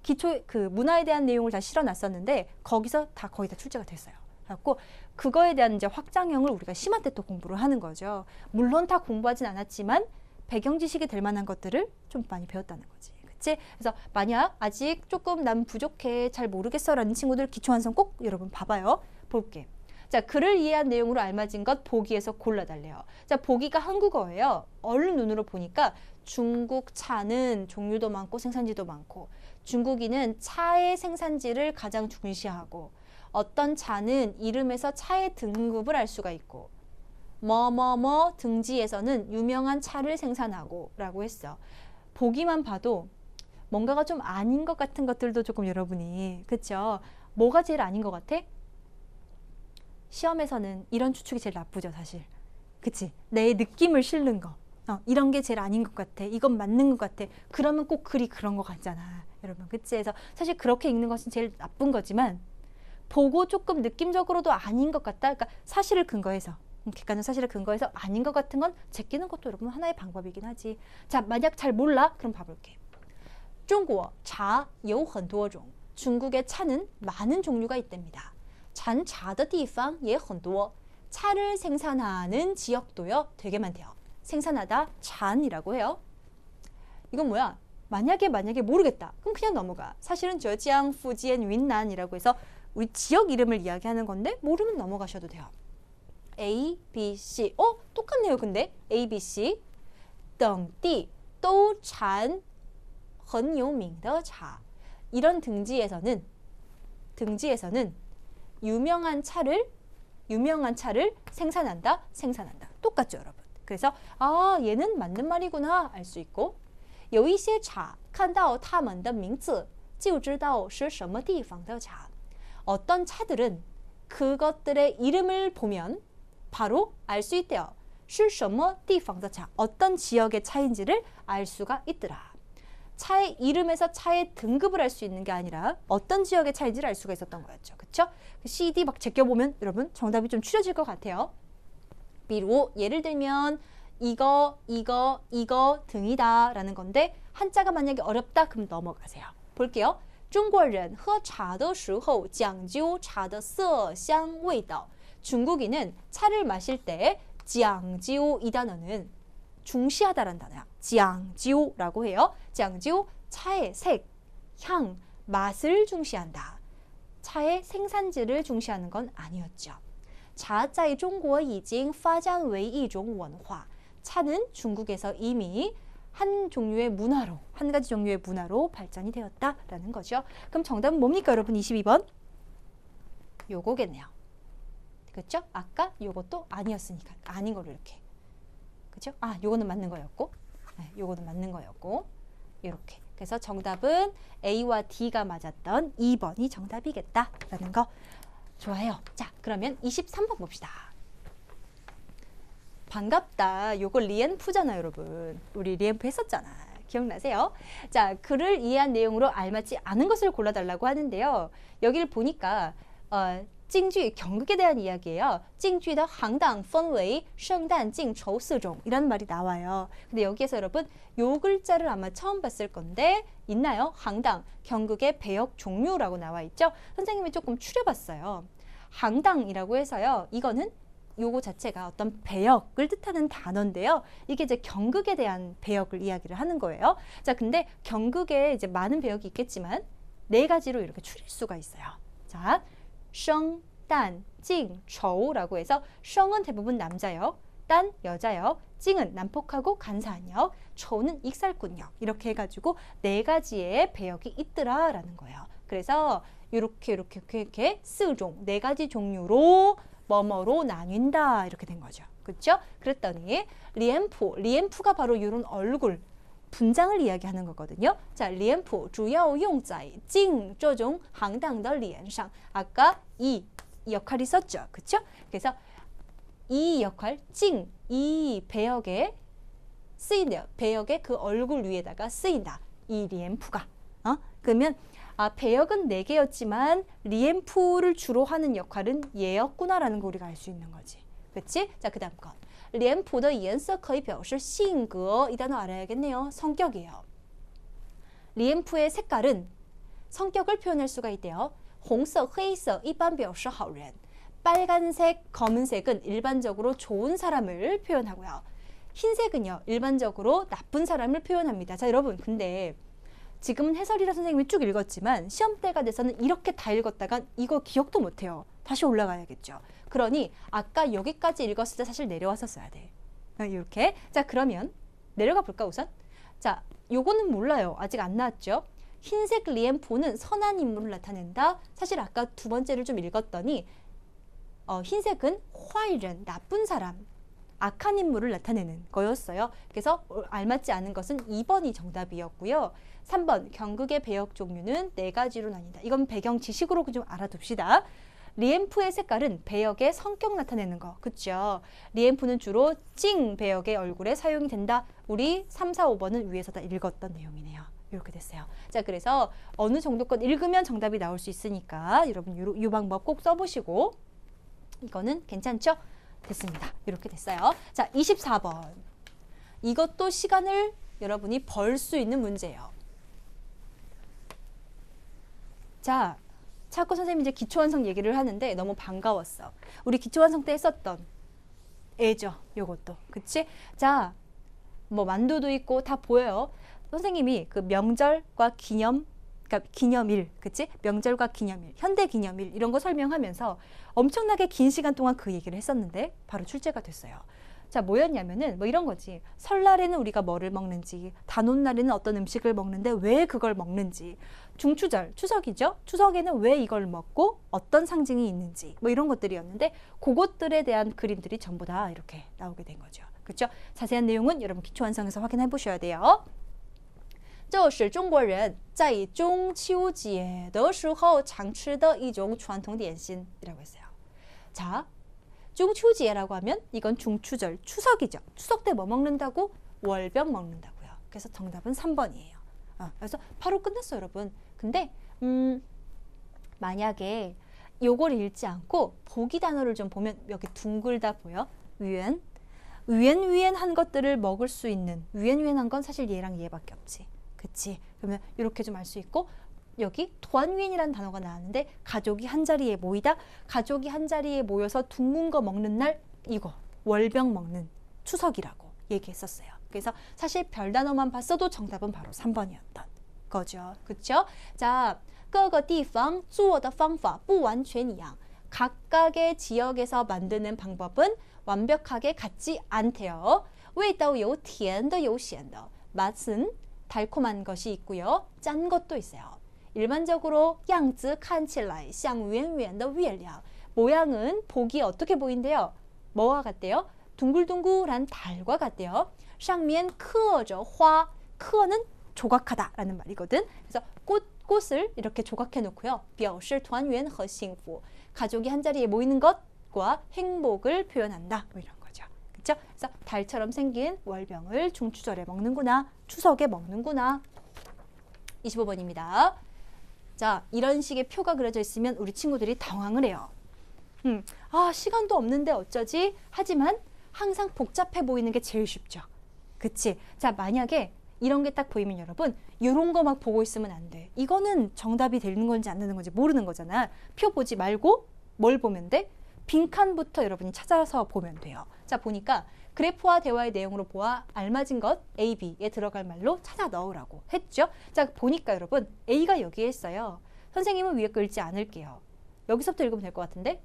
기초 그 문화에 대한 내용을 다 실어놨었는데 거기서 다 거의 다 출제가 됐어요. 그래갖고 그거에 대한 이제 확장형을 우리가 심화 때 또 공부를 하는 거죠. 물론 다 공부하진 않았지만 배경 지식이 될 만한 것들을 좀 많이 배웠다는 거지. 그치? 그래서 만약 아직 조금 난 부족해 잘 모르겠어라는 친구들 기초 완성 꼭 여러분 봐봐요. 볼게. 자, 글을 이해한 내용으로 알맞은 것 보기에서 골라달래요. 자, 보기가 한국어예요. 얼른 눈으로 보니까 중국 차는 종류도 많고 생산지도 많고 중국인은 차의 생산지를 가장 중시하고 어떤 차는 이름에서 차의 등급을 알 수가 있고 뭐뭐뭐 등지에서는 유명한 차를 생산하고 라고 했어. 보기만 봐도 뭔가가 좀 아닌 것 같은 것들도 조금 여러분이 그쵸? 뭐가 제일 아닌 것 같아? 시험에서는 이런 추측이 제일 나쁘죠 사실. 그치? 내 느낌을 실는 거. 이런 게 제일 아닌 것 같아. 이건 맞는 것 같아. 그러면 꼭 글이 그런 것 같잖아. 여러분 그치? 그래서 사실 그렇게 읽는 것은 제일 나쁜 거지만 보고 조금 느낌적으로도 아닌 것 같다. 그러니까 사실을 근거해서 객관적 사실을 근거해서 아닌 것 같은 건 제끼는 것도 여러분 하나의 방법이긴 하지. 자, 만약 잘 몰라? 그럼 봐볼게. 중국 차有很多种. 중국의 차는 많은 종류가 있답니다.产茶的地方也很多. 차를 생산하는 지역도요 되게 많대요. 생산하다 잔이라고 해요. 이건 뭐야? 만약에 모르겠다. 그럼 그냥 넘어가. 사실은 저지앙, 후지엔, 윈난이라고 해서 우리 지역 이름을 이야기하는 건데 모르면 넘어가셔도 돼요. A, B, C. 똑같네요. 근데 A, B, C 等地都产很有名的茶. 이런 등지에서는 유명한 차를 생산한다. 똑같죠, 여러분. 그래서 얘는 맞는 말이구나 알 수 있고 有一些茶看到它们的名字就知道是什么地方的茶. 어떤 차들은 그것들의 이름을 보면 바로 알 수 있대요. 是什么地方的茶. 어떤 지역의 차인지를 알 수가 있더라. 차의 이름에서 차의 등급을 알 수 있는 게 아니라 어떤 지역의 차인지를 알 수가 있었던 거였죠. 그쵸? CD 막 제껴보면 여러분 정답이 좀 추려질 것 같아요. 比如 예를 들면 이거 등이다 라는 건데 한자가 만약에 어렵다 그럼 넘어가세요. 볼게요. 中国人喝茶的时候讲究茶的色香味道. 중국인은 차를 마실 때 讲究 이 단어는 중시하다라는 단어야. 讲究라고 해요. 讲究 차의 색, 향, 맛을 중시한다. 차의 생산지를 중시하는 건 아니었죠. 茶在中国已经发展为一种文化. 차는 중국에서 이미 한 가지 종류의 문화로 발전이 되었다라는 거죠. 그럼 정답은 뭡니까, 여러분? 22번. 요거겠네요. 그렇죠? 아까 요것도 아니었으니까 아닌 걸로 이렇게. 그렇죠? 요거는 맞는 거였고. 네, 요거는 맞는 거였고. 이렇게. 그래서 정답은 A와 D가 맞았던 2번이 정답이겠다라는 거. 좋아요. 자, 그러면 23번 봅시다. 반갑다. 요거 리엔푸잖아, 여러분. 우리 리엔푸 했었잖아. 기억나세요? 자, 글을 이해한 내용으로 알맞지 않은 것을 골라달라고 하는데요. 여기를 보니까 징쥐, 경극에 대한 이야기예요. 징쥐의 항당, 分为 圣诞敬酬 4种 이라는 말이 나와요. 근데 여기에서 여러분 요 글자를 아마 처음 봤을 건데 있나요? 항당, 경극의 배역 종류라고 나와 있죠. 선생님이 조금 추려봤어요. 항당이라고 해서요. 이거는 요거 자체가 어떤 배역을 뜻하는 단어인데요. 이게 이제 경극에 대한 배역을 이야기를 하는 거예요. 자, 근데 경극에 이제 많은 배역이 있겠지만 4가지로 이렇게 추릴 수가 있어요. 자, 生, 단, 징, 처우라고 해서 성은 대부분 남자역, 단 여자역, 징은 난폭하고 간사한 역, 처우는 익살꾼역. 이렇게 해가지고 4가지의 배역이 있더라라는 거예요. 그래서 이렇게 4종, 4가지 종류로 뭐뭐로 나뉜다 이렇게 된 거죠. 그렇죠? 그랬더니 리엠프가 바로 이런 얼굴 분장을 이야기하는 거거든요. 자, 리엠프 主要用在敬这种行当的脸上. 아까 이 역할이 썼죠. 그렇죠? 그래서 이 역할, 징, 이 배역에 쓰인대요. 배역의 그 얼굴 위에다가 쓰인다. 이 리엠프가. 그러면 배역은 4개였지만 리엠프를 주로 하는 역할은 얘였구나라는 거 우리가 알 수 있는 거지. 그렇지? 자, 그 다음 건. 脸谱的颜色可以表示性格. 이 단어 알아야겠네요. 성격이에요. 리엠프의 색깔은 성격을 표현할 수가 있대요. 红色,黑色一般表示好人. 빨간색, 검은색은 일반적으로 좋은 사람을 표현하고요. 흰색은요, 일반적으로 나쁜 사람을 표현합니다. 자, 여러분, 근데 지금은 해설이라 선생님이 쭉 읽었지만 시험때가 돼서는 이렇게 다 읽었다가 이거 기억도 못해요. 다시 올라가야겠죠. 그러니 아까 여기까지 읽었을 때 사실 내려와서 써야 돼. 이렇게. 자, 그러면 내려가 볼까 우선? 자, 요거는 몰라요. 아직 안 나왔죠. 흰색 리엠포는 선한 인물을 나타낸다. 사실 아까 두 번째를 좀 읽었더니 흰색은 화이른, 나쁜 사람, 악한 인물을 나타내는 거였어요. 그래서 알맞지 않은 것은 2번이 정답이었고요. 3번, 경극의 배역 종류는 4가지로 나뉜다. 이건 배경 지식으로 좀 알아둡시다. 리엠프의 색깔은 배역의 성격 나타내는 거. 그쵸? 리엠프는 주로 찡 배역의 얼굴에 사용이 된다. 우리 3, 4, 5번은 위에서 다 읽었던 내용이네요. 이렇게 됐어요. 자, 그래서 어느 정도껏 읽으면 정답이 나올 수 있으니까 여러분 이 방법 꼭 써보시고 이거는 괜찮죠? 됐습니다. 이렇게 됐어요. 자, 24번. 이것도 시간을 여러분이 벌 수 있는 문제예요. 자, 차코 선생님이 이제 기초완성 얘기를 하는데 너무 반가웠어. 우리 기초완성 때 했었던 애죠. 요것도. 그치? 자, 뭐 만두도 있고 다 보여요. 선생님이 그 명절과 그러니까 기념일, 그치? 명절과 기념일, 현대 기념일 이런 거 설명하면서 엄청나게 긴 시간 동안 그 얘기를 했었는데 바로 출제가 됐어요. 자, 뭐였냐면은 뭐 이런 거지. 설날에는 우리가 뭐를 먹는지, 단오날에는 어떤 음식을 먹는데 왜 그걸 먹는지, 중추절, 추석이죠? 추석에는 왜 이걸 먹고 어떤 상징이 있는지 뭐 이런 것들이었는데 그것들에 대한 그림들이 전부 다 이렇게 나오게 된 거죠. 그렇죠? 자세한 내용은 여러분 기초완성에서 확인해 보셔야 돼요. 这是中国人在中秋节的时候常吃的一种传统点心이라고 했어요. 자, 중추제라고 하면 이건 중추절, 추석이죠. 추석 때 뭐 먹는다고? 월병 먹는다고요. 그래서 정답은 3번이에요. 그래서 바로 끝났어요, 여러분. 근데 만약에 요걸 읽지 않고 보기 단어를 좀 보면 여기 둥글다 보여? 위엔한 것들을 먹을 수 있는 위엔한 건 사실 얘랑 얘밖에 없지. 그치? 그러면 이렇게 좀 알 수 있고 여기团圆이라는 단어가 나왔는데 가족이 한 자리에 모이다. 가족이 한 자리에 모여서 둥근 거 먹는 날 이거 월병 먹는 추석이라고 얘기했었어요. 그래서 사실 별 단어만 봤어도 정답은 바로 3번이었던 거죠. 그렇죠? 자, 各个地方做的方法不完全一样. 각각의 지역에서 만드는 방법은 완벽하게 같지 않대요. 味道有甜的有咸的. 맛은 달콤한 것이 있고요. 짠 것도 있어요. 일반적으로 样子看起来像圆圆的月亮. 모양은 보기에 어떻게 보인대요? 뭐와 같대요? 둥글둥글한 달과 같대요. 上面刻着花. 刻는 조각하다라는 말이거든. 그래서 꽃을 이렇게 조각해 놓고요. 表示团圆和幸福. 가족이 한 자리에 모이는 것과 행복을 표현한다. 뭐 이런 거죠. 그렇죠? 그래서 달처럼 생긴 월병을 중추절에 먹는구나. 추석에 먹는구나. 25번입니다. 자, 이런 식의 표가 그려져 있으면 우리 친구들이 당황을 해요. 시간도 없는데 어쩌지? 하지만 항상 복잡해 보이는 게 제일 쉽죠. 그치? 자, 만약에 이런 게 딱 보이면 여러분 이런 거 막 보고 있으면 안 돼. 이거는 정답이 되는 건지 안 되는 건지 모르는 거잖아. 표 보지 말고 뭘 보면 돼? 빈칸부터 여러분이 찾아서 보면 돼요. 자, 보니까 그래프와 대화의 내용으로 보아 알맞은 것 A, B에 들어갈 말로 찾아 넣으라고 했죠. 자, 보니까 여러분 A가 여기에 있어요. 선생님은 위에 거 읽지 않을게요. 여기서부터 읽으면 될 것 같은데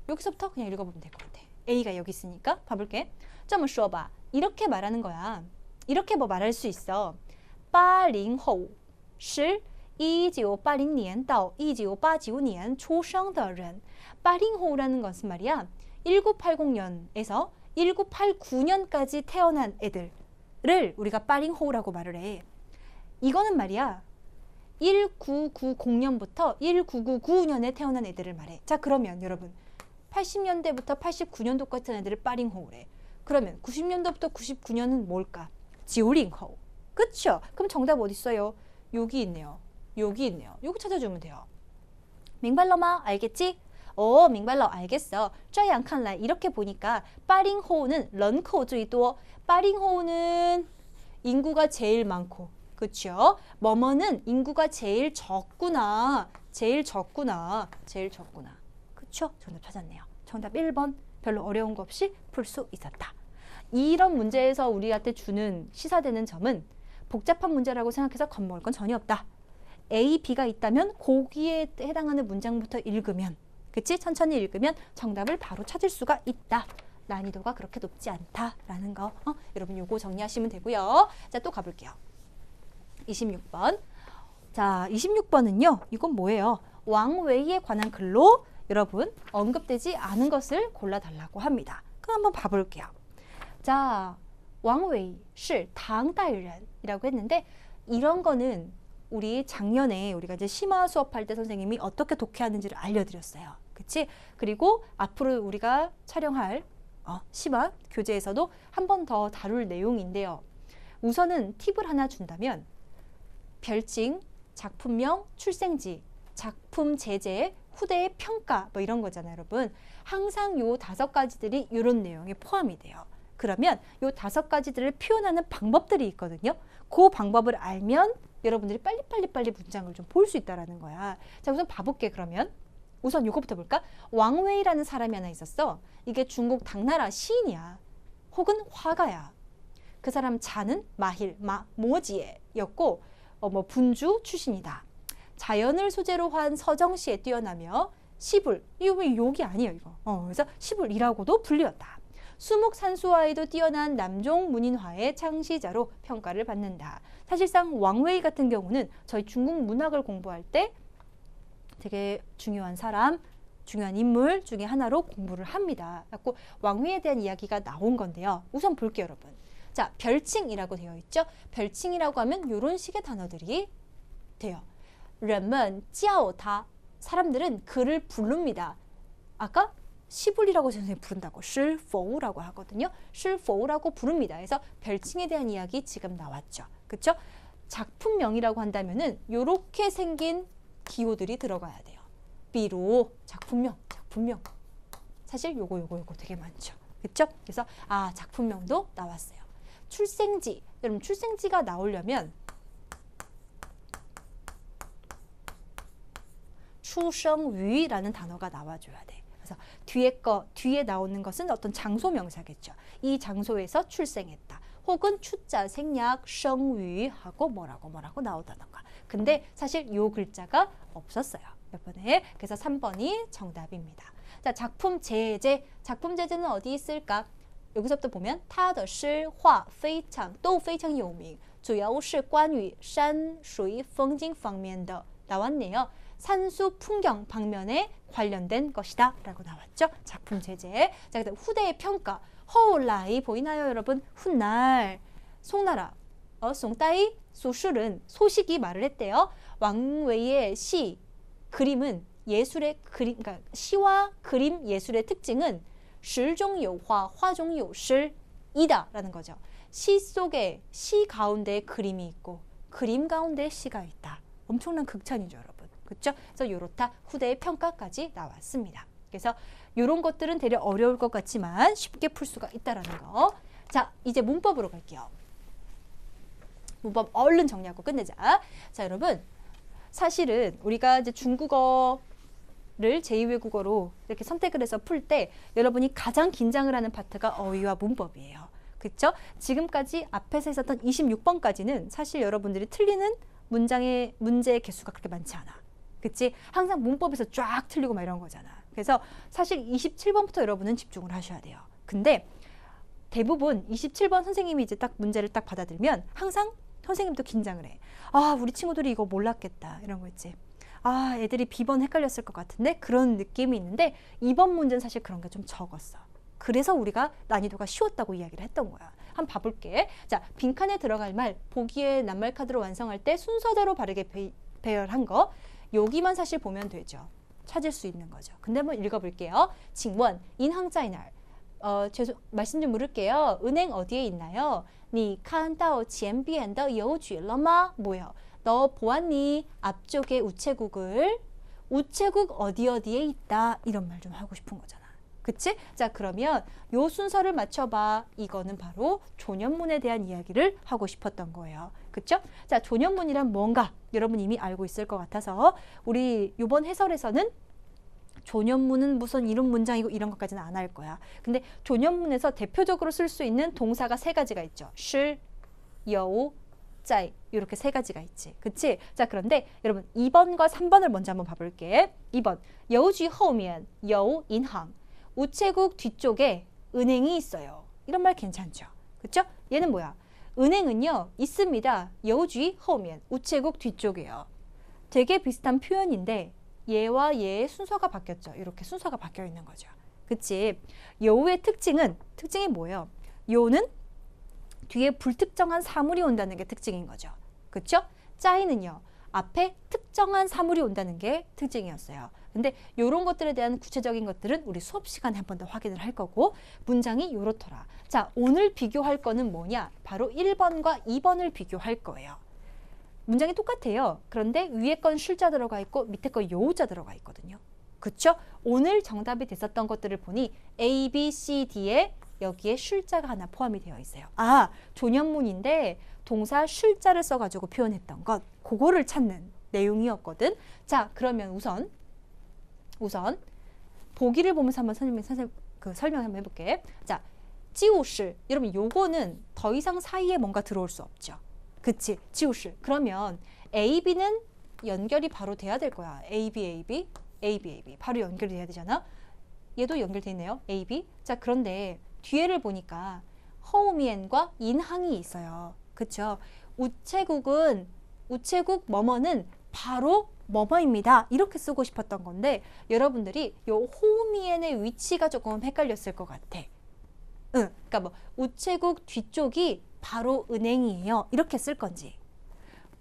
여기서부터 그냥 읽어보면 될 것 같아. A가 여기 있으니까 봐볼게. 这么说吧. 이렇게 말하는 거야. 이렇게 뭐 말할 수 있어. 80后是1980年到1989年出生的人. 80호라는 것은 말이야. 1980년에서 1989년까지 태어난 애들을 우리가 80호라고 말을 해. 이거는 말이야. 1990년부터 1999년에 태어난 애들을 말해. 자, 그러면 여러분 80년대부터 89년도까지 태어난 애들을 80호래. 그러면 90년도부터 99년은 뭘까? 90호. 그쵸? 그럼 정답 어디 있어요? 여기 있네요. 여기 있네요. 요거 찾아주면 돼요. 明白了吗? 알겠지? 明白了, 알겠어. 这样看来 이렇게 보니까 80호는 人口最多. 80호는 인구가 제일 많고, 그쵸? 뭐뭐는 인구가 제일 적구나. 제일 적구나. 제일 적구나. 그쵸? 정답 찾았네요. 정답 1번. 별로 어려운 거 없이 풀 수 있었다. 이런 문제에서 우리한테 주는 시사되는 점은 복잡한 문제라고 생각해서 겁먹을 건 전혀 없다. A, B가 있다면 거기에 해당하는 문장부터 읽으면, 그치? 천천히 읽으면 정답을 바로 찾을 수가 있다. 난이도가 그렇게 높지 않다라는 거. 여러분 요거 정리하시면 되고요. 자, 또 가볼게요. 26번. 자, 26번은요. 이건 뭐예요? 왕웨이에 관한 글로 여러분 언급되지 않은 것을 골라달라고 합니다. 그럼 한번 봐볼게요. 자, 왕웨이 是唐代人이라고 했는데 이런 거는 우리 작년에 우리가 이제 심화 수업할 때 선생님이 어떻게 독해하는지를 알려드렸어요. 그치? 그리고 앞으로 우리가 촬영할 심화 교재에서도 한 번 더 다룰 내용인데요. 우선은 팁을 하나 준다면 별칭, 작품명, 출생지, 작품 제재, 후대의 평가 뭐 이런 거잖아요, 여러분. 항상 요 5가지들이 이런 내용에 포함이 돼요. 그러면 요 5가지들을 표현하는 방법들이 있거든요. 그 방법을 알면 여러분들이 빨리 문장을 좀 볼 수 있다라는 거야. 자, 우선 봐볼게 그러면. 우선 요거부터 볼까? 왕웨이라는 사람이 하나 있었어. 이게 중국 당나라 시인이야. 혹은 화가야. 그 사람 자는 마힐, 모지에였고 분주 출신이다. 자연을 소재로 한 서정시에 뛰어나며 시불, 이거 욕이 아니에요 이거. 그래서 시불이라고도 불리웠다. 수묵산수화에도 뛰어난 남종 문인화의 창시자로 평가를 받는다. 사실상 왕웨이 같은 경우는 저희 중국 문학을 공부할 때 되게 중요한 사람, 중요한 인물 중에 하나로 공부를 합니다. 그래서 왕웨이에 대한 이야기가 나온 건데요. 우선 볼게요, 여러분. 자, 별칭이라고 되어 있죠. 별칭이라고 하면 이런 식의 단어들이 돼요. 人们叫他 사람들은 그를 부릅니다. 아까 시불이라고 선생님이 부른다고 是否라고 하거든요. 是否라고 부릅니다. 그래서 별칭에 대한 이야기 지금 나왔죠. 그쵸? 작품명이라고 한다면은 요렇게 생긴 기호들이 들어가야 돼요. 비로 작품명. 사실 요거 되게 많죠. 그쵸? 그래서 작품명도 나왔어요. 출생지. 여러분 출생지가 나오려면 출생위라는 단어가 나와줘야 돼. 그래서 뒤에 나오는 것은 어떤 장소 명사겠죠. 이 장소에서 출생했다. 혹은 추자, 생략, 생위하고 뭐라고 나오다던가. 근데 사실 요 글자가 없었어요. 몇 번에. 그래서 3번이 정답입니다. 자, 작품 제재. 작품 제재는 어디 있을까? 여기서부터 보면 他的诗画都非常有名主要是关于山水风景方面的 나왔네요. 산수 풍경 방면에 관련된 것이다 라고 나왔죠. 작품 제재. 자, 그다음 후대의 평가. 허울라이 보이나요, 여러분? 훗날 송나라 송따이 소술은 소식이 말을 했대요. 왕웨이의 시 그림은 예술의 그림, 그러니까 시와 그림 예술의 특징은 시중유화, 화중유실이다 라는 거죠. 시 속에 시 가운데 그림이 있고 그림 가운데 시가 있다. 엄청난 극찬이죠, 여러분. 그렇죠? 그래서 요렇다 후대의 평가까지 나왔습니다. 그래서 이런 것들은 되려 어려울 것 같지만 쉽게 풀 수가 있다라는 거. 자, 이제 문법으로 갈게요. 문법 얼른 정리하고 끝내자. 자, 여러분. 사실은 우리가 이제 중국어를 제2외국어로 이렇게 선택을 해서 풀 때 여러분이 가장 긴장을 하는 파트가 어휘와 문법이에요. 그렇죠? 지금까지 앞에서 있었던 26번까지는 사실 여러분들이 틀리는 문장의 문제의 개수가 그렇게 많지 않아. 그치? 항상 문법에서 쫙 틀리고 막 이런 거잖아. 그래서 사실 27번부터 여러분은 집중을 하셔야 돼요. 근데 대부분 27번 선생님이 이제 딱 문제를 딱 받아들면 항상 선생님도 긴장을 해. 우리 친구들이 이거 몰랐겠다. 이런 거 있지. 애들이 B번 헷갈렸을 것 같은데 그런 느낌이 있는데 2번 문제는 사실 그런 게 좀 적었어. 그래서 우리가 난이도가 쉬웠다고 이야기를 했던 거야. 한번 봐볼게. 자, 빈칸에 들어갈 말 보기에 낱말 카드로 완성할 때 순서대로 바르게 배열한 거 여기만 사실 보면 되죠. 찾을 수 있는 거죠. 근데 한번 읽어볼게요. 징원, 인항자이날. 말씀 좀 물을게요. 은행 어디에 있나요? 你看到前边的邮局了吗? 뭐요? 너 보았니? 앞쪽에 우체국을. 우체국 어디에 있다. 이런 말 좀 하고 싶은 거잖아. 그치? 자, 그러면 요 순서를 맞춰봐. 이거는 바로 조년문에 대한 이야기를 하고 싶었던 거예요. 그쵸? 자, 조년문이란 뭔가 여러분 이미 알고 있을 것 같아서 우리 이번 해설에서는 조년문은 무슨 이런 문장이고 이런 것까지는 안 할 거야. 근데 조년문에서 대표적으로 쓸 수 있는 동사가 세 가지가 있죠. 是, 有, 在 이렇게 세 가지가 있지. 그치? 자, 그런데 여러분 2번과 3번을 먼저 한번 봐볼게. 2번, 邮局后面有银行. 우체국 뒤쪽에 은행이 있어요. 이런 말 괜찮죠? 그쵸? 얘는 뭐야? 은행은요, 있습니다. 邮局后面, 우체국 뒤쪽이에요. 되게 비슷한 표현인데 얘와 얘의 순서가 바뀌었죠. 이렇게 순서가 바뀌어 있는 거죠. 그치? 여우의 특징이 뭐예요? 요는 뒤에 불특정한 사물이 온다는 게 특징인 거죠. 그쵸? 짜이는요, 앞에 특정한 사물이 온다는 게 특징이었어요. 근데 이런 것들에 대한 구체적인 것들은 우리 수업 시간에 한 번 더 확인을 할 거고, 문장이 요렇더라. 자, 오늘 비교할 거는 뭐냐? 바로 1번과 2번을 비교할 거예요. 문장이 똑같아요. 그런데 위에 건 쉴자 들어가 있고 밑에 건 요우자 들어가 있거든요. 그쵸? 오늘 정답이 됐었던 것들을 보니 A, B, C, D에 여기에 쉴자가 하나 포함이 되어 있어요. 아, 조년문인데 동사 쉴자를 써가지고 표현했던 것, 그거를 찾는 내용이었거든. 자, 그러면 우선 보기를 보면서 한번 설명 한번 해볼게. 자, 지우실. 여러분 요거는 더 이상 사이에 뭔가 들어올 수 없죠. 그치? 지우실. 그러면 A, B는 연결이 바로 돼야 될 거야. A, B, A, B, A, B, A, B. 바로 연결이 돼야 되잖아. 얘도 연결돼 있네요. A, B. 자, 그런데 뒤에를 보니까 허우미엔과 인항이 있어요. 그쵸? 우체국 뭐뭐는 바로 뭐뭐입니다. 이렇게 쓰고 싶었던 건데 여러분들이 요 호우미엔의 위치가 조금 헷갈렸을 것 같아. 그러니까 뭐 우체국 뒤쪽이 바로 은행이에요. 이렇게 쓸 건지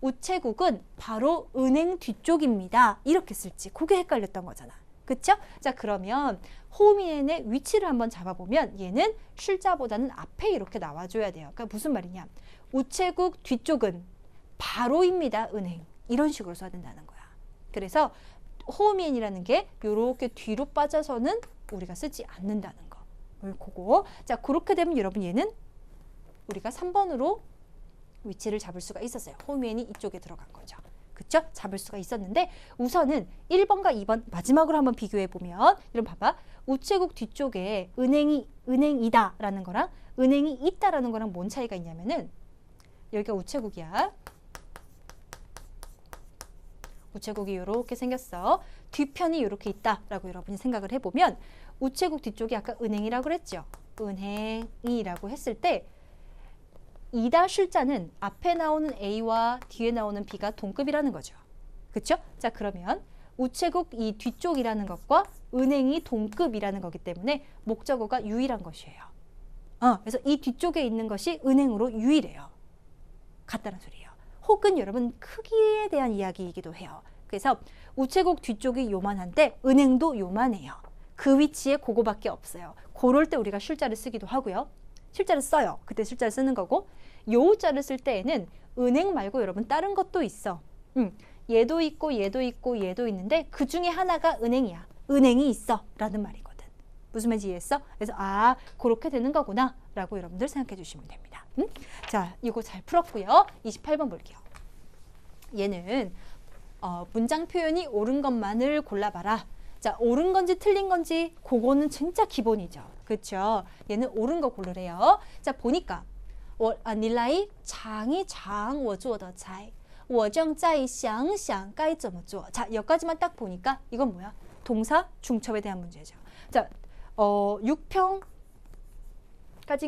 우체국은 바로 은행 뒤쪽입니다. 이렇게 쓸지 그게 헷갈렸던 거잖아. 그쵸? 자, 그러면 호미엔의 위치를 한번 잡아보면 얘는 쉴자보다는 앞에 이렇게 나와줘야 돼요. 그러니까 무슨 말이냐? 우체국 뒤쪽은 바로입니다. 은행. 이런 식으로 써야 된다는 거야. 그래서 호미엔이라는 게 이렇게 뒤로 빠져서는 우리가 쓰지 않는다는 거. 그거. 자, 그렇게 되면 여러분 얘는 우리가 3번으로 위치를 잡을 수가 있었어요. 호미엔이 이쪽에 들어간 거죠. 그쵸? 잡을 수가 있었는데 우선은 1번과 2번 마지막으로 한번 비교해 보면 여러분 봐봐. 우체국 뒤쪽에 은행이다 라는 거랑 은행이 있다라는 거랑 뭔 차이가 있냐면은 여기가 우체국이야. 우체국이 이렇게 생겼어. 뒤편이 이렇게 있다라고 여러분이 생각을 해보면 우체국 뒤쪽이 아까 은행이라고 그랬죠. 은행이라고 했을 때 이다 쉴자는 앞에 나오는 A와 뒤에 나오는 B가 동급이라는 거죠. 그쵸? 자, 그러면 우체국 이 뒤쪽이라는 것과 은행이 동급이라는 거기 때문에 목적어가 유일한 것이에요. 그래서 이 뒤쪽에 있는 것이 은행으로 유일해요. 같다는 소리예요. 혹은 여러분 크기에 대한 이야기이기도 해요. 그래서 우체국 뒤쪽이 요만한데 은행도 요만해요. 그 위치에 그거밖에 없어요. 그럴 때 우리가 쉴자를 쓰기도 하고요. 실자를 써요. 그때 실자를 쓰는 거고 요자를 쓸 때에는 은행 말고 여러분 다른 것도 있어. 얘도 있고 얘도 있고 얘도 있는데 그 중에 하나가 은행이야. 은행이 있어 라는 말이거든. 무슨 말인지 이해했어? 그래서 아, 그렇게 되는 거구나 라고 여러분들 생각해 주시면 됩니다. 자, 이거 잘 풀었고요. 28번 볼게요. 얘는 문장 표현이 옳은 것만을 골라봐라. 자, 옳은 건지 틀린 건지 그거는 진짜 기본이죠. 그렇죠? 얘는 옳은 거 고르래요. 자, 보니까 你来尝一尝我做的菜我正在想想该怎么做 자, 여기까지만 딱 보니까 이건 뭐야? 동사 중첩에 대한 문제죠. 자, 6평까진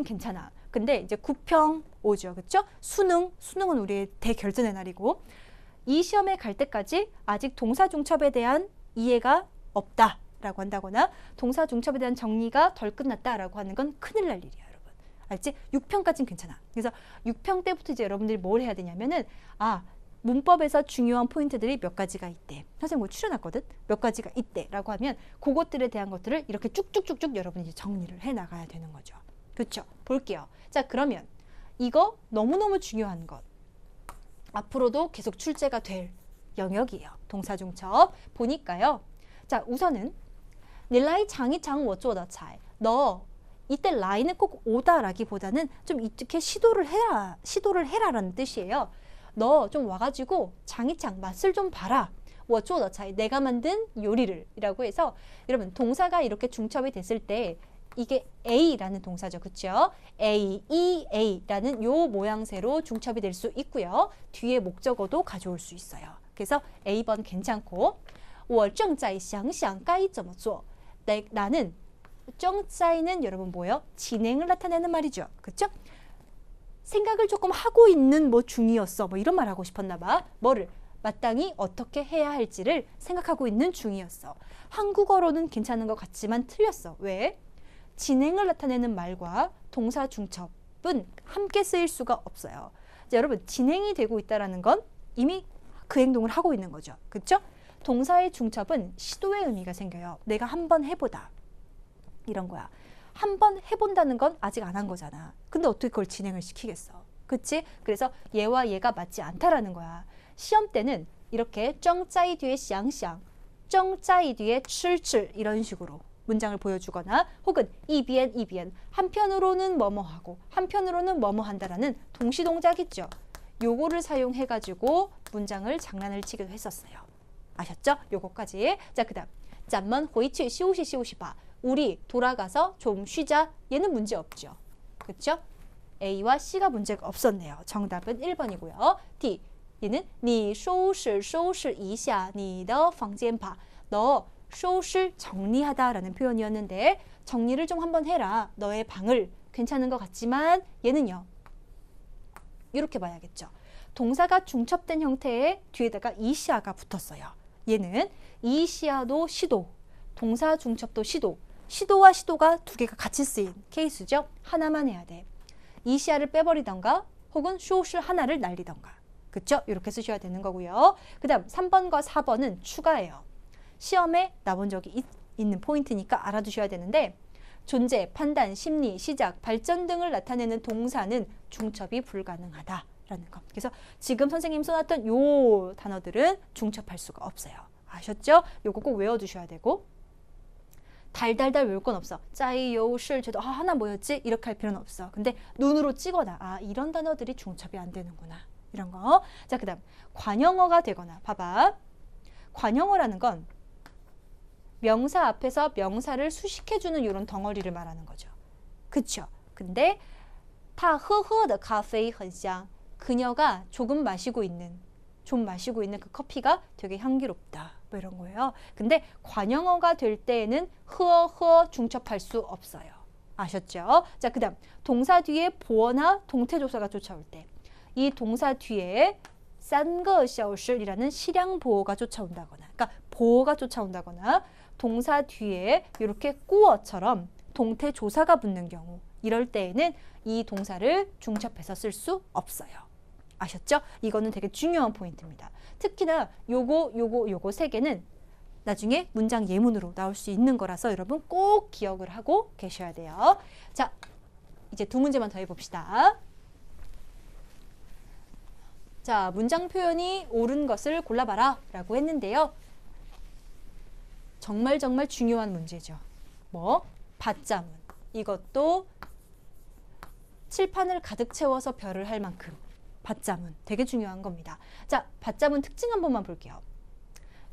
괜찮아. 근데 이제 9평 오죠. 그렇죠? 수능은 우리의 대결전의 날이고 이 시험에 갈 때까지 아직 동사 중첩에 대한 이해가 없다라고 한다거나 동사 중첩에 대한 정리가 덜 끝났다라고 하는 건 큰일 날 일이야, 여러분. 알지? 6평까지는 괜찮아. 그래서 6평 때부터 이제 여러분들이 뭘 해야 되냐면은 문법에서 중요한 포인트들이 몇 가지가 있대. 선생님 뭐 출연했거든? 몇 가지가 있대라고 하면 그것들에 대한 것들을 이렇게 쭉쭉쭉쭉 여러분이 이제 정리를 해 나가야 되는 거죠. 그렇죠? 볼게요. 자, 그러면 이거 너무너무 중요한 것. 앞으로도 계속 출제가 될 영역이에요. 동사 중첩. 보니까요. 자, 우선은 你来尝一尝我做的菜. 너 이때 라이는 꼭 오다라기보다는 좀 이렇게 시도를 해라라는 뜻이에요. 너 좀 와가지고 장이창 맛을 좀 봐라. 我做的菜, 내가 만든 요리를 이라고 해서 여러분 동사가 이렇게 중첩이 됐을 때 이게 A라는 동사죠. 그렇죠? A라는 요 모양새로 중첩이 될 수 있고요. 뒤에 목적어도 가져올 수 있어요. 그래서 A번 괜찮고 我正在想想该怎么做. 나는 正在는 여러분 뭐예요? 진행을 나타내는 말이죠. 그렇죠? 생각을 조금 하고 있는 뭐 중이었어. 뭐 이런 말 하고 싶었나 봐. 뭐를? 마땅히 어떻게 해야 할지를 생각하고 있는 중이었어. 한국어로는 괜찮은 것 같지만 틀렸어. 왜? 진행을 나타내는 말과 동사 중첩은 함께 쓰일 수가 없어요. 자, 여러분 진행이 되고 있다는 건 이미 그 행동을 하고 있는 거죠. 그렇죠? 동사의 중첩은 시도의 의미가 생겨요. 내가 한번 해보다. 이런 거야. 한번 해본다는 건 아직 안 한 거잖아. 근데 어떻게 그걸 진행을 시키겠어. 그치? 그래서 얘와 얘가 맞지 않다라는 거야. 시험 때는 이렇게 正在 뒤에 想想, 正在 뒤에 吃吃 이런 식으로 문장을 보여주거나 혹은 一边 한편으로는 뭐뭐 하고 한편으로는 뭐뭐 한다라는 동시동작 있죠. 요거를 사용해가지고 문장을 장난을 치기도 했었어요. 아셨죠? 요거까지. 자, 그 다음 咱们回去休息吧. 우리 돌아가서 좀 쉬자. 얘는 문제 없죠. 그렇죠? A와 C가 문제가 없었네요. 정답은 1번이고요. D. 얘는 你收拾一下你的房间吧. 너 收拾 정리하다라는 표현이었는데 정리를 좀 한번 해라. 너의 방을. 괜찮은 것 같지만 얘는요. 이렇게 봐야겠죠. 동사가 중첩된 형태의 뒤에다가 이시아가 붙었어요. 얘는 이시아도 시도, 동사 중첩도 시도, 시도와 시도가 두 개가 같이 쓰인 케이스죠. 하나만 해야 돼. 이시아를 빼버리던가 혹은 쇼실 하나를 날리던가. 그쵸? 이렇게 쓰셔야 되는 거고요. 그 다음 3번과 4번은 추가예요. 시험에 나온 적이 있는 포인트니까 알아두셔야 되는데 존재, 판단, 심리, 시작, 발전 등을 나타내는 동사는 중첩이 불가능하다라는 것. 그래서 지금 선생님 써놨던 요 단어들은 중첩할 수가 없어요. 아셨죠? 요거 꼭 외워두셔야 되고 달달달 외울 건 없어. 짜이, 요, 실, 제도 하나 뭐였지? 이렇게 할 필요는 없어. 근데 눈으로 찍어놔. 이런 단어들이 중첩이 안 되는구나. 이런 거. 자, 그 다음 관형어가 되거나 봐봐. 관형어라는 건 명사 앞에서 명사를 수식해주는 이런 덩어리를 말하는 거죠. 그쵸? 근데 他喝的咖啡很香. 그녀가 좀 마시고 있는 그 커피가 되게 향기롭다. 뭐 이런 거예요. 근데 관형어가 될 때에는 흐어 중첩할 수 없어요. 아셨죠? 자, 그 다음 동사 뒤에 보어나 동태조사가 쫓아올 때 이 동사 뒤에 三个小时이라는 실양 보어가 쫓아온다거나 그러니까 보어가 쫓아온다거나 동사 뒤에 이렇게 꾸어처럼 동태조사가 붙는 경우 이럴 때에는 이 동사를 중첩해서 쓸 수 없어요. 아셨죠? 이거는 되게 중요한 포인트입니다. 특히나 요거 세 개는 나중에 문장 예문으로 나올 수 있는 거라서 여러분 꼭 기억을 하고 계셔야 돼요. 자, 이제 두 문제만 더 해봅시다. 자, 문장 표현이 옳은 것을 골라봐라 라고 했는데요. 정말 중요한 문제죠. 뭐? 밭자문. 이것도 칠판을 가득 채워서 별을 할 만큼 밭자문 되게 중요한 겁니다. 자, 밭자문 특징 한 번만 볼게요.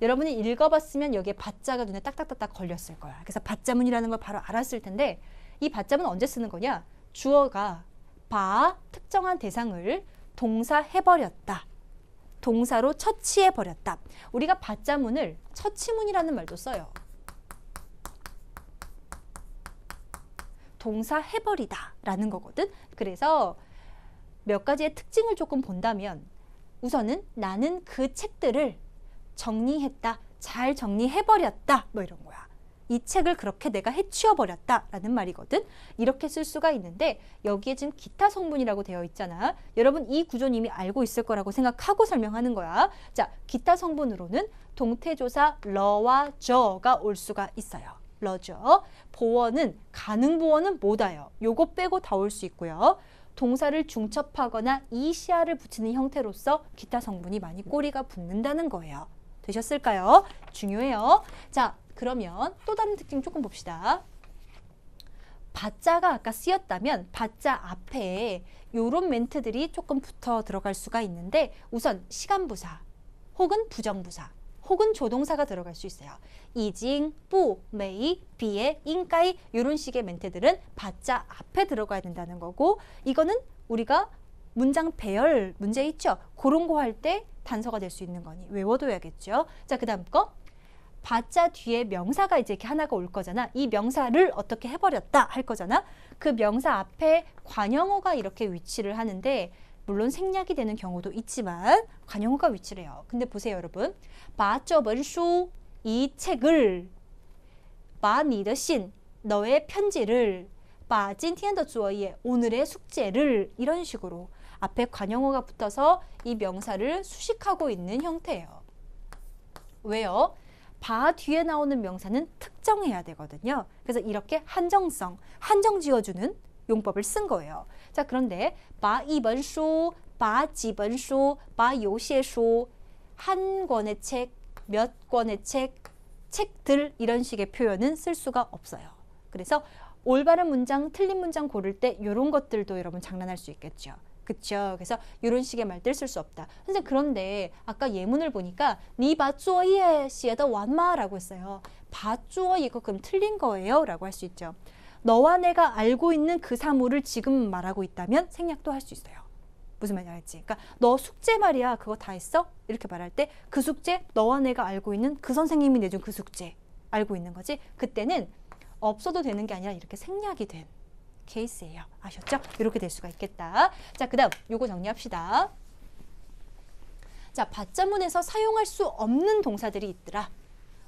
여러분이 읽어봤으면 여기에 밭자가 눈에 딱딱딱딱 걸렸을 거야. 그래서 밭자문이라는 걸 바로 알았을 텐데 이 밭자문 언제 쓰는 거냐? 주어가 봐 특정한 대상을 동사 해버렸다. 동사로 처치해버렸다. 우리가 밭자문을 처치문이라는 말도 써요. 동사 해버리다 라는 거거든. 그래서 몇 가지의 특징을 조금 본다면 우선은 나는 그 책들을 정리했다. 잘 정리해버렸다. 뭐 이런 거야. 이 책을 그렇게 내가 해치워버렸다 라는 말이거든. 이렇게 쓸 수가 있는데 여기에 지금 기타 성분이라고 되어 있잖아. 여러분 이 구조는 이미 알고 있을 거라고 생각하고 설명하는 거야. 자, 기타 성분으로는 동태조사 러와 저가 올 수가 있어요. 러죠. 보어는 가능 보어는 못 와요. 요거 빼고 다 올 수 있고요. 동사를 중첩하거나 이시아를 붙이는 형태로서 기타 성분이 많이 꼬리가 붙는다는 거예요. 되셨을까요? 중요해요. 자, 그러면 또 다른 특징 조금 봅시다. 바자가 아까 쓰였다면 바자 앞에 요런 멘트들이 조금 붙어 들어갈 수가 있는데 우선 시간부사 혹은 부정부사 혹은 조동사가 들어갈 수 있어요. 이징, 뿌, 메이, 비에, 인가이 요런 식의 멘트들은 바자 앞에 들어가야 된다는 거고 이거는 우리가 문장 배열 문제 있죠? 그런 거 할 때 단서가 될 수 있는 거니 외워둬야겠죠. 자, 그 다음 거 바자 뒤에 명사가 이제 이렇게 하나가 올 거잖아. 이 명사를 어떻게 해버렸다 할 거잖아. 그 명사 앞에 관형어가 이렇게 위치를 하는데 물론 생략이 되는 경우도 있지만 관형어가 위치를 해요. 근데 보세요 여러분. 把这本书 이 책을 把你的信 너의 편지를 把今天的作业 오늘의 숙제를 이런 식으로 앞에 관형어가 붙어서 이 명사를 수식하고 있는 형태예요. 왜요? 바 뒤에 나오는 명사는 특정해야 되거든요. 그래서 이렇게 한정성, 한정 지어주는 용법을 쓴 거예요. 자, 그런데 把一本书, 把几本书, 把有些书, 한 권의 책, 몇 권의 책, 책들 이런 식의 표현은 쓸 수가 없어요. 그래서 올바른 문장, 틀린 문장 고를 때 이런 것들도 여러분 장난할 수 있겠죠. 그쵸? 그래서 이런 식의 말들 쓸 수 없다. 선생님 그런데 아까 예문을 보니까 니 바作业写得完吗? 라고 했어요. 바 쪼 이거 그럼 틀린 거예요? 라고 할 수 있죠. 너와 내가 알고 있는 그 사물을 지금 말하고 있다면 생략도 할 수 있어요. 무슨 말인지 알지? 그러니까 너 숙제 말이야. 그거 다 했어? 이렇게 말할 때 그 숙제 너와 내가 알고 있는 그 선생님이 내준 그 숙제 알고 있는 거지. 그때는 없어도 되는 게 아니라 이렇게 생략이 된 케이스예요. 아셨죠? 이렇게 될 수가 있겠다. 자, 그 다음 요거 정리합시다. 자, 받자문에서 사용할 수 없는 동사들이 있더라.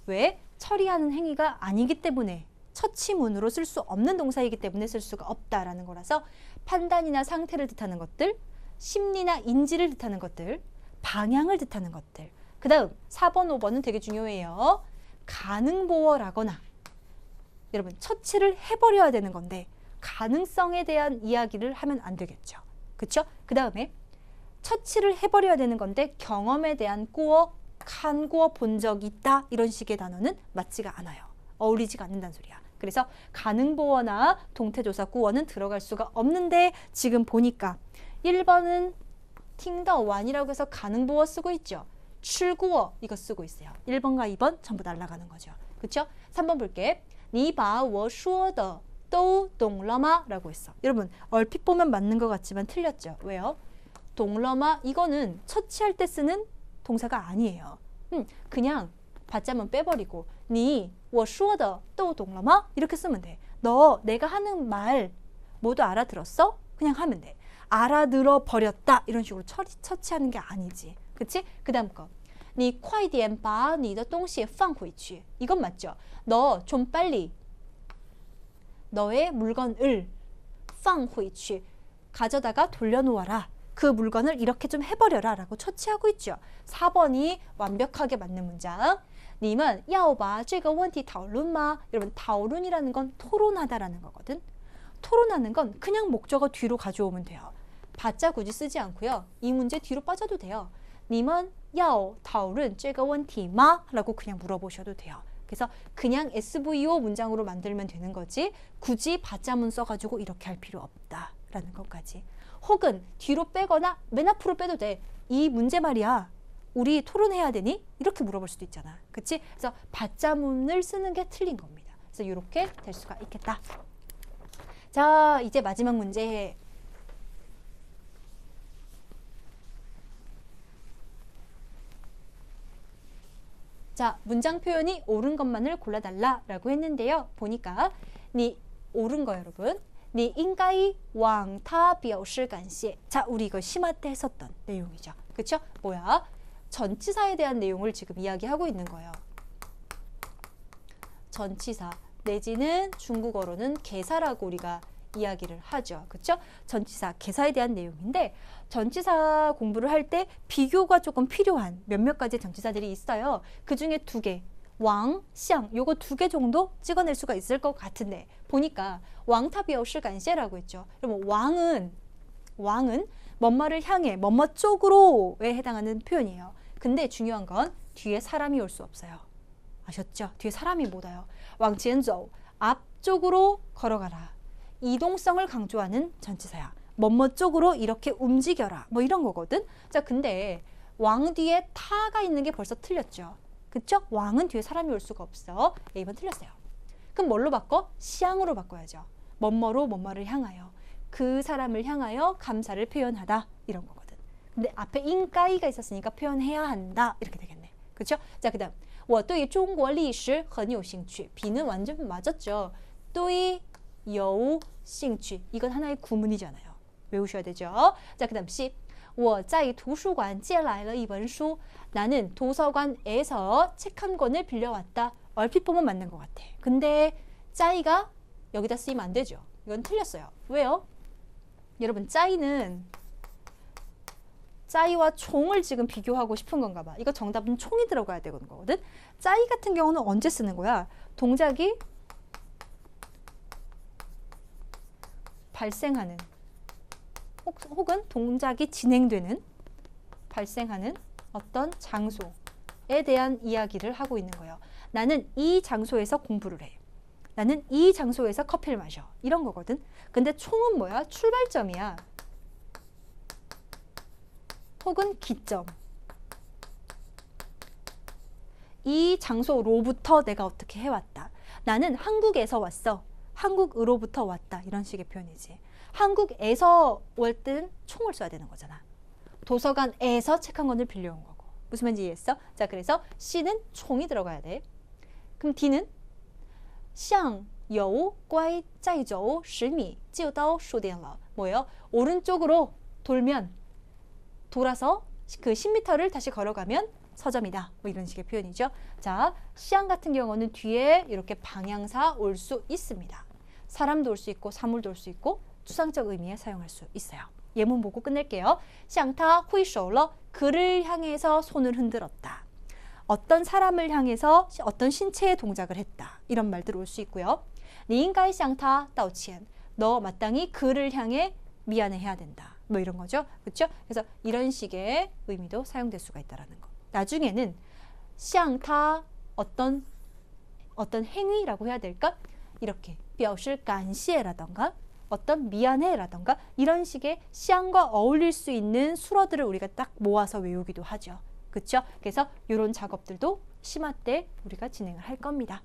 왜? 처리하는 행위가 아니기 때문에 처치문으로 쓸 수 없는 동사이기 때문에 쓸 수가 없다라는 거라서 판단이나 상태를 뜻하는 것들, 심리나 인지를 뜻하는 것들, 방향을 뜻하는 것들. 그 다음 4번, 5번은 되게 중요해요. 가능보어라거나 여러분 처치를 해버려야 되는 건데 가능성에 대한 이야기를 하면 안 되겠죠. 그쵸? 그 다음에 처치를 해버려야 되는 건데 경험에 대한 꾸어, 칸꾸어 본 적 있다 이런 식의 단어는 맞지가 않아요. 어울리지가 않는다는 소리야. 그래서 가능보어나 동태조사 꾸어는 들어갈 수가 없는데 지금 보니까 1번은 팅더완이라고 해서 가능보어 쓰고 있죠. 출구어 이거 쓰고 있어요. 1번과 2번 전부 날아가는 거죠. 그쵸? 3번 볼게. 你把我说的都懂了吗? 라고 했어. 여러분 얼핏 보면 맞는 것 같지만 틀렸죠. 왜요? 동러마 이거는 처치할 때 쓰는 동사가 아니에요. 그냥 받자면 빼버리고 你我说的都懂了吗? 이렇게 쓰면 돼. 너 내가 하는 말 모두 알아들었어? 그냥 하면 돼. 알아들어 버렸다 이런 식으로 처치하는 게 아니지. 그치? 그 다음 거. 你快点把你的东西放回去. 이건 맞죠? 너 좀 빨리 너의 물건을 放回去 가져다가 돌려놓아라. 그 물건을 이렇게 좀 해버려라 라고 처치하고 있죠. 4번이 완벽하게 맞는 문장. 你们要把这个问题讨论吗? 여러분讨论이라는 건 토론하다라는 거거든. 토론하는 건 그냥 목적어 뒤로 가져오면 돼요. 받자 굳이 쓰지 않고요. 이 문제 뒤로 빠져도 돼요. 你们要讨论这个问题吗? 라고 그냥 물어보셔도 돼요. 그래서 그냥 SVO 문장으로 만들면 되는 거지 굳이 받자문 써가지고 이렇게 할 필요 없다라는 것까지. 혹은 뒤로 빼거나 맨 앞으로 빼도 돼. 이 문제 말이야. 우리 토론해야 되니? 이렇게 물어볼 수도 있잖아. 그치? 그래서 받자문을 쓰는 게 틀린 겁니다. 그래서 이렇게 될 수가 있겠다. 자, 이제 마지막 문제. 자, 문장 표현이 옳은 것만을 골라달라라고 했는데요. 보니까 옳은 거 여러분. 你应该往他表示感谢. 자, 우리 이거 심화 때 했었던 내용이죠. 그쵸? 뭐야? 전치사에 대한 내용을 지금 이야기하고 있는 거예요. 전치사 내지는 중국어로는 개사라고 우리가 이야기를 하죠. 그쵸? 전치사, 개사에 대한 내용인데 전치사 공부를 할 때 비교가 조금 필요한 몇몇 가지 전치사들이 있어요. 그 중에 2개. 왕, 샹 요거 2개 정도 찍어낼 수가 있을 것 같은데 보니까 왕타비어시 간세라고 했죠. 그러면 왕은 뭔말을 향해 뭐뭐 쪽으로에 해당하는 표현이에요. 근데 중요한 건 뒤에 사람이 올 수 없어요. 아셨죠? 뒤에 사람이 못 와요. 往前走 앞쪽으로 걸어가라. 이동성을 강조하는 전치사야. 뭐뭐 쪽으로 이렇게 움직여라. 뭐 이런 거거든. 자, 근데 왕 뒤에 타가 있는 게 벌써 틀렸죠. 그쵸? 왕은 뒤에 사람이 올 수가 없어. A번 틀렸어요. 그럼 뭘로 바꿔? 시향으로 바꿔야죠. 뭐뭐로 뭐뭐를 향하여. 그 사람을 향하여 감사를 표현하다. 이런 거거든. 근데 앞에 인가이가 있었으니까 표현해야 한다. 이렇게 되겠네. 그쵸? 자, 그 다음 我对中国历史很有兴趣. B는 완전 맞았죠. 对有兴趣. 이건 하나의 구문이잖아요. 외우셔야 되죠. 자, 그 다음 C. 我在图书馆借来了一本书. 나는 도서관에서 책 한 권을 빌려왔다. 얼핏 보면 맞는 것 같아. 근데 짜이가 여기다 쓰이면 안 되죠. 이건 틀렸어요. 왜요? 여러분, 짜이와 총을 지금 비교하고 싶은 건가 봐. 이거 정답은 총이 들어가야 되는 거거든. 짜이 같은 경우는 언제 쓰는 거야? 동작이 발생하는 혹은 동작이 진행되는 발생하는 어떤 장소에 대한 이야기를 하고 있는 거예요. 나는 이 장소에서 공부를 해. 나는 이 장소에서 커피를 마셔. 이런 거거든. 근데 총은 뭐야? 출발점이야. 혹은 기점. 이 장소로부터 내가 어떻게 해왔다. 나는 한국에서 왔어. 한국으로부터 왔다. 이런 식의 표현이지. 한국에서 올 때는 총을 써야 되는 거잖아. 도서관에서 책 한 권을 빌려온 거고. 무슨 말인지 이해했어? 자, 그래서 C는 총이 들어가야 돼. 그럼 D는 向右拐再走10米就到书店了. 뭐예요? 오른쪽으로 돌아서 그 10m를 다시 걸어가면 서점이다. 뭐 이런 식의 표현이죠. 자, 시향 같은 경우는 뒤에 이렇게 방향사 올 수 있습니다. 사람도 올 수 있고 사물도 올 수 있고 추상적 의미에 사용할 수 있어요. 예문 보고 끝낼게요. 向他挥手了. 그를 향해서 손을 흔들었다. 어떤 사람을 향해서 어떤 신체의 동작을 했다. 이런 말들 올 수 있고요. 你应该向他道歉. 너 마땅히 그를 향해 미안해해야 된다. 뭐 이런 거죠. 그렇죠? 그래서 이런 식의 의미도 사용될 수가 있다라는 거. 나중에는 向他어떤 행위라고 해야 될까? 이렇게 表示感谢라던가 어떤 미안해라던가 이런 식의 시향과 어울릴 수 있는 수어들을 우리가 딱 모아서 외우기도 하죠. 그렇죠? 그래서 이런 작업들도 심화 때 우리가 진행을 할 겁니다.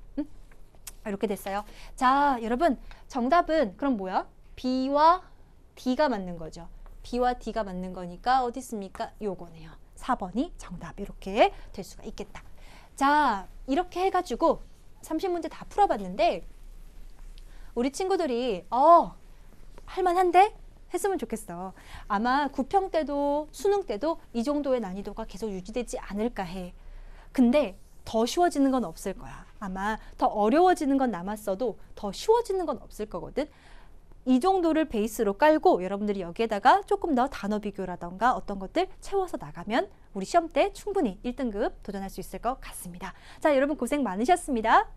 이렇게 됐어요. 자, 여러분 정답은 그럼 뭐야? B와 D가 맞는 거죠. B와 D가 맞는 거니까 어디 있습니까? 요거네요. 4번이 정답. 이렇게 될 수가 있겠다. 자, 이렇게 해가지고 30문제 다 풀어봤는데 우리 친구들이 할만한데? 했으면 좋겠어. 아마 구평 때도 수능 때도 이 정도의 난이도가 계속 유지되지 않을까 해. 근데 더 쉬워지는 건 없을 거야. 아마 더 어려워지는 건 남았어도 더 쉬워지는 건 없을 거거든. 이 정도를 베이스로 깔고 여러분들이 여기에다가 조금 더 단어 비교라던가 어떤 것들 채워서 나가면 우리 시험 때 충분히 1등급 도전할 수 있을 것 같습니다. 자, 여러분 고생 많으셨습니다.